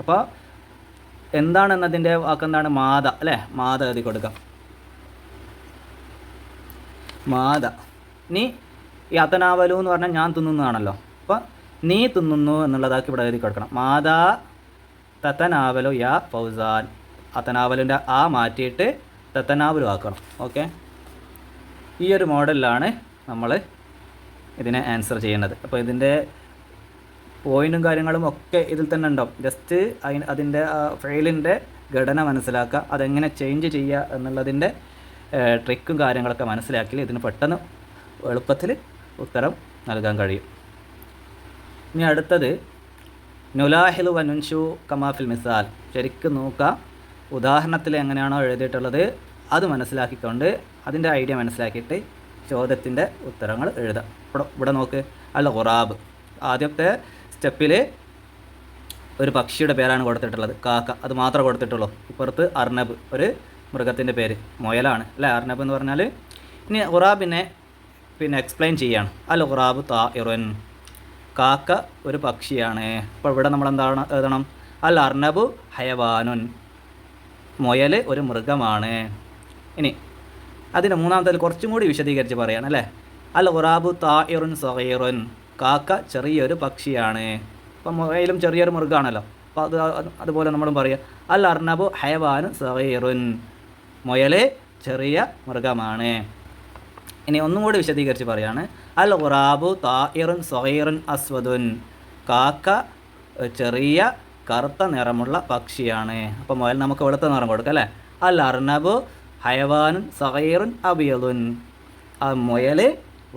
S1: അപ്പോൾ എന്താണെന്നതിൻ്റെ വാക്കെന്താണ്? മാദ അല്ലേ? മാദ എഴുതി കൊടുക്കാം. മാദ. നീ ഈ അത്തനാവലു എന്ന് പറഞ്ഞാൽ ഞാൻ തിന്നുന്നതാണല്ലോ. അപ്പോൾ നീ തിന്നുന്നു എന്നുള്ളതാക്കി ഇവിടെ എഴുതി കൊടുക്കണം. മാദാ തത്തനാവലു യാ ഫൗസാൻ. അത്തനാവലിൻ്റെ ആ മാറ്റിയിട്ട് തത്തനാവലു ആക്കണം. ഓക്കെ, ഈ ഒരു മോഡലിലാണ് നമ്മൾ ഇതിനെ ആൻസർ ചെയ്യുന്നത്. അപ്പോൾ ഇതിൻ്റെ പോയിൻറ്റും കാര്യങ്ങളും ഒക്കെ ഇതിൽ തന്നെ ഉണ്ടാവും. ജസ്റ്റ് അതിൻ്റെ ഫെയിലിൻ്റെ ഘടന മനസ്സിലാക്കുക, അതെങ്ങനെ ചേഞ്ച് ചെയ്യുക എന്നുള്ളതിൻ്റെ ട്രിക്കും കാര്യങ്ങളൊക്കെ മനസ്സിലാക്കി ഇതിന് പെട്ടെന്ന് എളുപ്പത്തിൽ ഉത്തരം നൽകാൻ കഴിയും. ഇനി അടുത്തത് നുലാഹിലു വനുൻഷു കമാഫിൽ മിസാൽ. ശരിക്കും നോക്കുക, ഉദാഹരണത്തിൽ എങ്ങനെയാണോ എഴുതിയിട്ടുള്ളത് അത് മനസ്സിലാക്കിക്കൊണ്ട് അതിൻ്റെ ഐഡിയ മനസ്സിലാക്കിയിട്ട് ചോദ്യത്തിൻ്റെ ഉത്തരങ്ങൾ എഴുതാം. ഇവിടെ നോക്ക്, അൽ ഖുറാബ്. ആദ്യത്തെ സ്റ്റെപ്പിൽ ഒരു പക്ഷിയുടെ പേരാണ് കൊടുത്തിട്ടുള്ളത്, കാക്ക, അത് മാത്രമേ കൊടുത്തിട്ടുള്ളൂ. ഇപ്പുറത്ത് അർണബ്, ഒരു മൃഗത്തിൻ്റെ പേര്, മുയലാണ് അല്ലേ അർണബ് എന്ന് പറഞ്ഞാൽ. ഇനി ഖുറാബിനെ എക്സ്പ്ലെയിൻ ചെയ്യാണ്. അൽ ഖുറാബ് താഇറുൻ, കാക്ക ഒരു പക്ഷിയാണ്. അപ്പോൾ ഇവിടെ നമ്മൾ എന്താണ് എഴുതണം? അൽ അർണബു ഹയവാനുൻ, മുയൽ ഒരു മൃഗമാണ്. ഇനി അതിന് മൂന്നാമത്തെ കുറച്ചും കൂടി വിശദീകരിച്ച് പറയാണ് അല്ലേ. അൽ ഖുറാബു താഇറുൻ സഗീറുൻ, കാക്ക ചെറിയൊരു പക്ഷിയാണ്. അപ്പം മുയലും ചെറിയൊരു മൃഗമാണല്ലോ. അപ്പോൾ അതുപോലെ നമ്മളും പറയുക അൽ അർണബു ഹയവാനുൻ സഗീറുൻ, മുയൽ ചെറിയ മൃഗമാണ്. ഇനി ഒന്നും കൂടി വിശദീകരിച്ച് പറയാണ് അൽ ഖുറാബു താഇറുൻ സഗീറുൻ അസ്വദുൻ, കാക്ക ചെറിയ കറുത്ത നിറമുള്ള പക്ഷിയാണ്. അപ്പോൾ മുയൽ നമുക്ക് വെളുത്ത നിറം കൊടുക്കാം അല്ലേ. അൽ അർണബു ഹയവാനുൻ സഗീറുൻ അബിയദുൻ, ആ മുയൽ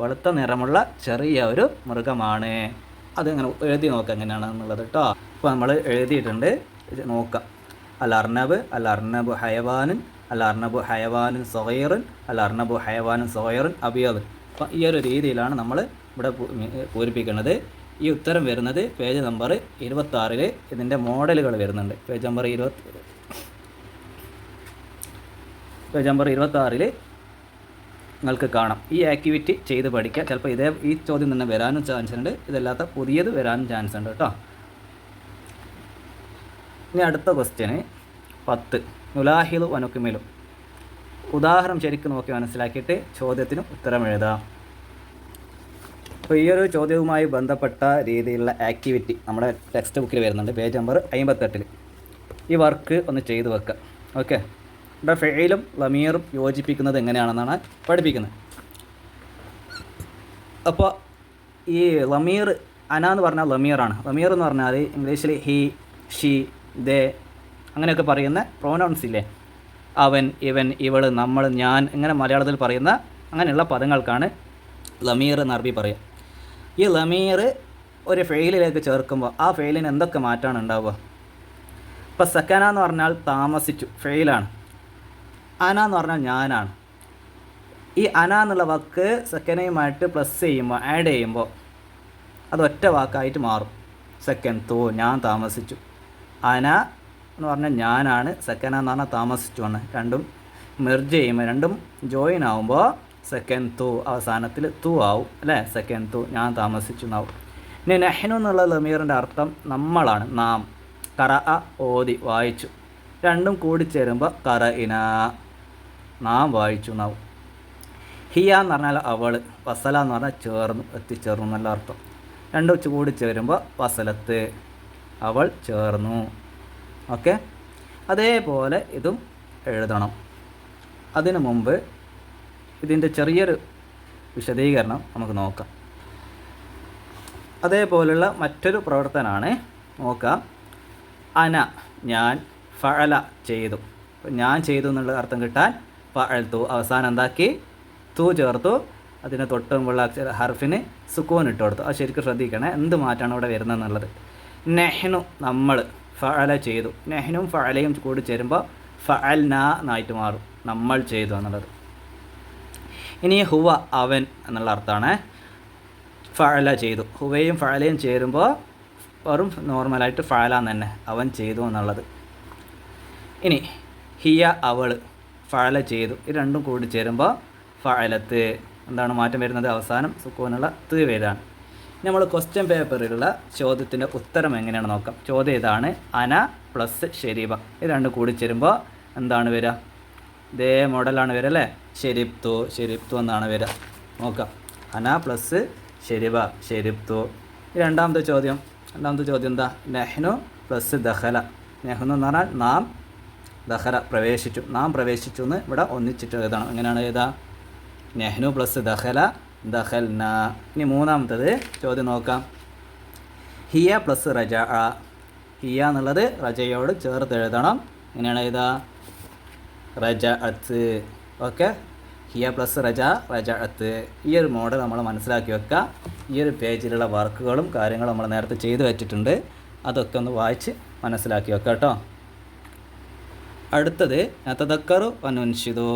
S1: വെളുത്ത നിറമുള്ള ചെറിയ ഒരു മൃഗമാണ്. അതിങ്ങനെ എഴുതി നോക്കാം എങ്ങനെയാണെന്നുള്ളത് കേട്ടോ. അപ്പോൾ നമ്മൾ എഴുതിയിട്ടുണ്ട്, നോക്കാം. അൽ അർണബു ഹയവാനുൻ, അൽ അർണബു ഹയവാനുൻ സഗീറുൻ, അൽ അർണബു ഹയവാനുൻ സഗീറുൻ അബിയദുൻ. അപ്പോൾ ഈ ഒരു രീതിയിലാണ് നമ്മൾ ഇവിടെ പൂരിപ്പിക്കുന്നത്. ഈ ഉത്തരം വരുന്നത് പേജ് നമ്പർ 26. ഇതിൻ്റെ മോഡലുകൾ വരുന്നുണ്ട്. പേജ് നമ്പർ 26 നിങ്ങൾക്ക് കാണാം. ഈ ആക്ടിവിറ്റി ചെയ്ത് പഠിക്കുക. ചിലപ്പോൾ ഈ ചോദ്യം തന്നെ വരാനും ചാൻസ് ഉണ്ട്, ഇതല്ലാത്ത പുതിയത് വരാനും ചാൻസ് ഉണ്ട് കേട്ടോ. ഇനി അടുത്ത ക്വസ്റ്റ്യന് 10 നുലാഹിലു വനുക്കുമിലും. ഉദാഹരണം ശരിക്കും നോക്കി മനസ്സിലാക്കിയിട്ട് ചോദ്യത്തിന് ഉത്തരം എഴുതാം. അപ്പോൾ ഈ ഒരു ചോദ്യവുമായി ബന്ധപ്പെട്ട രീതിയിലുള്ള ആക്ടിവിറ്റി നമ്മുടെ ടെക്സ്റ്റ് ബുക്കിൽ വരുന്നുണ്ട്, പേജ് നമ്പർ 58. ഈ വർക്ക് ഒന്ന് ചെയ്തു വെക്കുക. ഓക്കെ, ഇവിടെ ഫെയിലും ലമീറും യോജിപ്പിക്കുന്നത് എങ്ങനെയാണെന്നാണ് പഠിപ്പിക്കുന്നത്. അപ്പോൾ ഈ ലമീർ, അന എന്ന് പറഞ്ഞാൽ ലമീറാണ്. ലമീർ എന്ന് പറഞ്ഞാൽ ഇംഗ്ലീഷിൽ ഹി, ഷീ, ദേ അങ്ങനെയൊക്കെ പറയുന്ന പ്രോനൗൺസ് ഇല്ലേ, അവൻ, ഇവൻ, ഇവൾ, നമ്മൾ, ഞാൻ, ഇങ്ങനെ മലയാളത്തിൽ പറയുന്ന അങ്ങനെയുള്ള പദങ്ങൾക്കാണ് ലമീർ എന്ന് അറബി പറയുക. ഈ ലമീർ ഒരു ഫെയിലിലേക്ക് ചേർക്കുമ്പോൾ ആ ഫെയിലിന് എന്തൊക്കെ മാറ്റമാണ് ഉണ്ടാവുക? ഇപ്പോൾ സക്കന എന്ന് പറഞ്ഞാൽ താമസിച്ചു, ഫെയിലാണ്. അന എന്ന് പറഞ്ഞാൽ ഞാനാണ്. ഈ അന എന്നുള്ള വാക്ക് സെക്കനയുമായിട്ട് പ്ലസ് ചെയ്യുമ്പോൾ, ആഡ് ചെയ്യുമ്പോൾ അത് ഒറ്റ വാക്കായിട്ട് മാറും. സെക്കൻഡ് തൂ, ഞാൻ താമസിച്ചു. അന എന്ന് പറഞ്ഞാൽ ഞാനാണ്, സെക്കന എന്ന് പറഞ്ഞാൽ താമസിച്ചു ആണ്. രണ്ടും മെർജ് ചെയ്യുമ്പോൾ, രണ്ടും ജോയിൻ ആകുമ്പോൾ സെക്കൻഡ് തൂ, അവസാനത്തിൽ തൂ ആവും അല്ലേ. സെക്കൻഡ് തൂ, ഞാൻ താമസിച്ചു എന്നാവും. ഇനി നെഹ്നു എന്നുള്ള ലമീറിൻ്റെ അർത്ഥം നമ്മളാണ്, നാം. കറ അ, ഓതി, വായിച്ചു. രണ്ടും കൂടിച്ചേരുമ്പോൾ കറ ഇന, നാം വായിച്ചു എന്നാവും. ഹിയ എന്ന് പറഞ്ഞാൽ അവൾ, വസല എന്ന് പറഞ്ഞാൽ ചേർന്നു, എത്തിച്ചേർന്നു എന്നുള്ള അർത്ഥം. രണ്ടും കൂടിച്ചേരുമ്പോൾ വസലത്ത്, അവൾ ചേർന്നു. ഓക്കെ, അതേപോലെ ഇതും എഴുതണം. അതിനു മുമ്പ് ഇതിൻ്റെ ചെറിയൊരു വിശദീകരണം നമുക്ക് നോക്കാം. അതേപോലുള്ള മറ്റൊരു പ്രവർത്തനമാണ്, നോക്കാം. അന, ഞാൻ, ഫഅല, ചെയ്തു. ഞാൻ ചെയ്തു എന്നുള്ള അർത്ഥം കിട്ടാൻ ഫഅൽതു അവസാനം എന്താക്കി തു ചേർത്തു, അതിന് തൊട്ട് മുമ്പുള്ള ഹർഫിന് സുക്കൂൻ ഇട്ട് കൊടുത്തു. അത് ശരിക്കും ശ്രദ്ധിക്കണേ, എന്ത് മാറ്റാണ് ഇവിടെ വരുന്നത് എന്നുള്ളത്. നെഹ്നു നമ്മൾ ഫഅല ചെയ്തു, നെഹ്നും ഫഅലയും കൂടി ചേരുമ്പോൾ ഫഅൽന എന്നായിട്ട് മാറും, നമ്മൾ ചെയ്തു എന്നുള്ളത്. ഇനി ഹുവ അവൻ എന്നുള്ള അർത്ഥമാണ്. ഫഅല ചെയ്തു, ഹുവയും ഫഅലയും ചേരുമ്പോൾ വെറും നോർമലായിട്ട് ഫഅല തന്നെ, അവൻ ചെയ്തു എന്നുള്ളത്. ഇനി ഹിയ അവൾ ഫഅല ചെയ്തു, ഇത് രണ്ടും കൂടി ചേരുമ്പോൾ ഫഅലത്ത് എന്താണ് മാറ്റം വരുന്നത്, അവസാനം സുക്കൂനുള്ള ത് വരാണ്. നമ്മൾ ക്വസ്റ്റ്യൻ പേപ്പറിലുള്ള ചോദ്യത്തിൻ്റെ ഉത്തരം എങ്ങനെയാണ് നോക്കാം. ചോദ്യം ഇതാണ്, അന പ്ലസ് ഷെരീബ, ഇത് രണ്ടും കൂടി ചേരുമ്പോൾ എന്താണ് വരിക, ഇതേ മോഡലാണ് വരിക അല്ലേ, ഷെരിബ്തു എന്നാണ് വരിക. നോക്കാം, അന പ്ലസ് ഷെരിബ ഷെരിബ്തു. രണ്ടാമത്തെ ചോദ്യം എന്താ, നെഹ്നു പ്ലസ് ദഖല, നെഹ്നു എന്ന് പറഞ്ഞാൽ നാം, ദഖല പ്രവേശിച്ചു, നാം പ്രവേശിച്ചു എന്ന് ഇവിടെ ഒന്നിച്ചിട്ട് എഴുതണം. എങ്ങനെയാണ് എഴുതുക, നെഹ്നു പ്ലസ് ദഖല ദഖൽന. ഇനി മൂന്നാമത്തത് ചോദ്യം നോക്കാം, ഹിയ പ്ലസ് റജ, ഹിയ എന്നുള്ളത് റജയോട് ചേർത്ത് എഴുതണം. എങ്ങനെയാണ് എഴുതുക, റജഅത്ത്. ഓക്കെ, ഹിയ പ്ലസ് റജഅത്ത്. ഈ ഒരു മോഡൽ നമ്മൾ മനസ്സിലാക്കി വെക്കുക. ഈ ഒരു പേജിലുള്ള വർക്കുകളും കാര്യങ്ങളും നമ്മൾ നേരത്തെ ചെയ്തു വെച്ചിട്ടുണ്ട്, അതൊക്കെ ഒന്ന് വായിച്ച് മനസ്സിലാക്കി വെക്കുക കേട്ടോ. അടുത്തത് നതദക്കറു വനുൻഷിദു,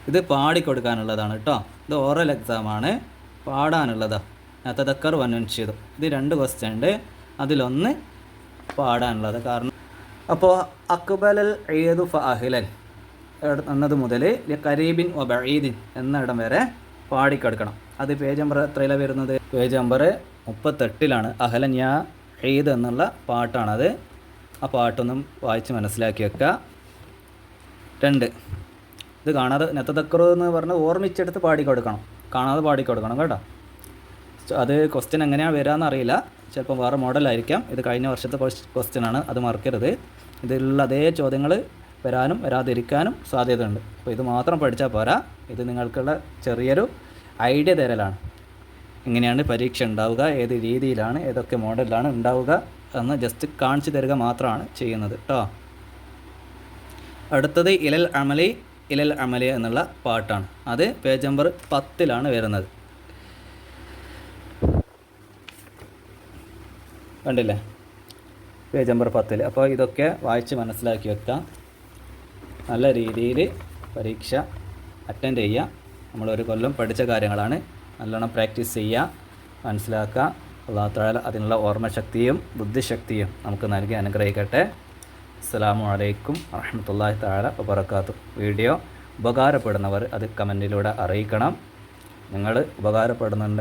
S1: ഇത് പാടിക്കൊടുക്കാനുള്ളതാണ് കേട്ടോ. ഇത് ഓറൽ എക്സാമാണ്, പാടാനുള്ളതാണ്. നതദക്കറു വനുൻഷിദു, ഇത് 2 ക്വസ്റ്റ്യൻ ഉണ്ട്, അതിലൊന്ന് പാടാനുള്ളത്. കാരണം അപ്പോൾ അക്ബലൽ ഈദു ഫഅഹിലൻ എന്നത് മുതൽ കരീബിൻ വ ബഈദിൻ എന്നിടം വരെ പാടിക്കെടുക്കണം. അത് പേജ് നമ്പർ എത്രയിലാണ് വരുന്നത്, പേജ് നമ്പർ 38 അഹലൻ യാ ഈദ് എന്നുള്ള പാട്ടാണത്. ആ പാട്ടൊന്നും വായിച്ച് മനസ്സിലാക്കി വെക്കുക. 2, ഇത് കാണാതെ നതദക്കറു എന്ന് പറഞ്ഞ് ഓർമ്മിച്ചെടുത്ത് പാടിക്കൊടുക്കണം, കാണാതെ പാടിക്കൊടുക്കണം കേട്ടോ. അത് ക്വസ്റ്റ്യൻ എങ്ങനെയാണ് വരാമെന്ന് അറിയില്ല, ചിലപ്പോൾ വേറെ മോഡലായിരിക്കാം. ഇത് കഴിഞ്ഞ വർഷത്തെ ക്വസ്റ്റ്യനാണ്, അത് മറക്കരുത്. ഇതിലുള്ള അതേ ചോദ്യങ്ങൾ വരാനും വരാതിരിക്കാനും സാധ്യതയുണ്ട്. അപ്പോൾ ഇത് മാത്രം പഠിച്ചാൽ പോരാ, ഇത് നിങ്ങൾക്കുള്ള ചെറിയൊരു ഐഡിയ തരലാണ്. എങ്ങനെയാണ് പരീക്ഷ ഉണ്ടാവുക, ഏത് രീതിയിലാണ്, ഏതൊക്കെ മോഡലിലാണ് ഉണ്ടാവുക എന്ന് ജസ്റ്റ് കാണിച്ചു തരിക മാത്രമാണ് ചെയ്യുന്നത് കേട്ടോ. അടുത്തത് ഇലൽ അമലി എന്നുള്ള പാട്ടാണ്. അത് പേജ് നമ്പർ 10 വരുന്നത്. കണ്ടില്ലേ, പേജ് നമ്പർ 10. അപ്പോൾ ഇതൊക്കെ വായിച്ച് മനസ്സിലാക്കി വെക്കാം. നല്ല രീതിയിൽ പരീക്ഷ അറ്റൻഡ് ചെയ്യുക. നമ്മളൊരു കൊല്ലം പഠിച്ച കാര്യങ്ങളാണ്, നല്ലോണം പ്രാക്ടീസ് ചെയ്യുക, മനസ്സിലാക്കുക. അല്ലാഹു തആല അതിനുള്ള ഓർമ്മശക്തിയും ബുദ്ധിശക്തിയും നമുക്ക് നൽകി അനുഗ്രഹിക്കട്ടെ. അസ്സലാമു അലൈക്കും വറഹ്മത്തുള്ളാഹി തആല വബറകാതുഹു. വീഡിയോ ഉപകാരപ്പെടുന്നവർ അത് കമൻറ്റിലൂടെ അറിയിക്കണം.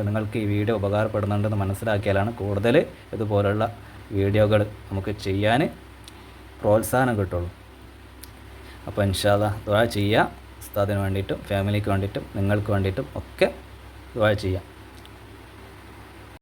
S1: നിങ്ങൾക്ക് ഈ വീഡിയോ ഉപകാരപ്പെടുന്നുണ്ടെന്ന് മനസ്സിലാക്കിയാലാണ് കൂടുതൽ ഇതുപോലുള്ള വീഡിയോകൾ നമുക്ക് ചെയ്യാൻ പ്രോത്സാഹനം കിട്ടുള്ളൂ. അപ്പോൾ ഇൻഷാ അല്ലാഹ് ദുആ ചെയ്യുക. ഉസ്താദിന് വേണ്ടിയിട്ടും ഫാമിലിക്ക് വേണ്ടിയിട്ടും നിങ്ങൾക്ക് വേണ്ടിയിട്ടും ഒക്കെ ദുആ ചെയ്യുക.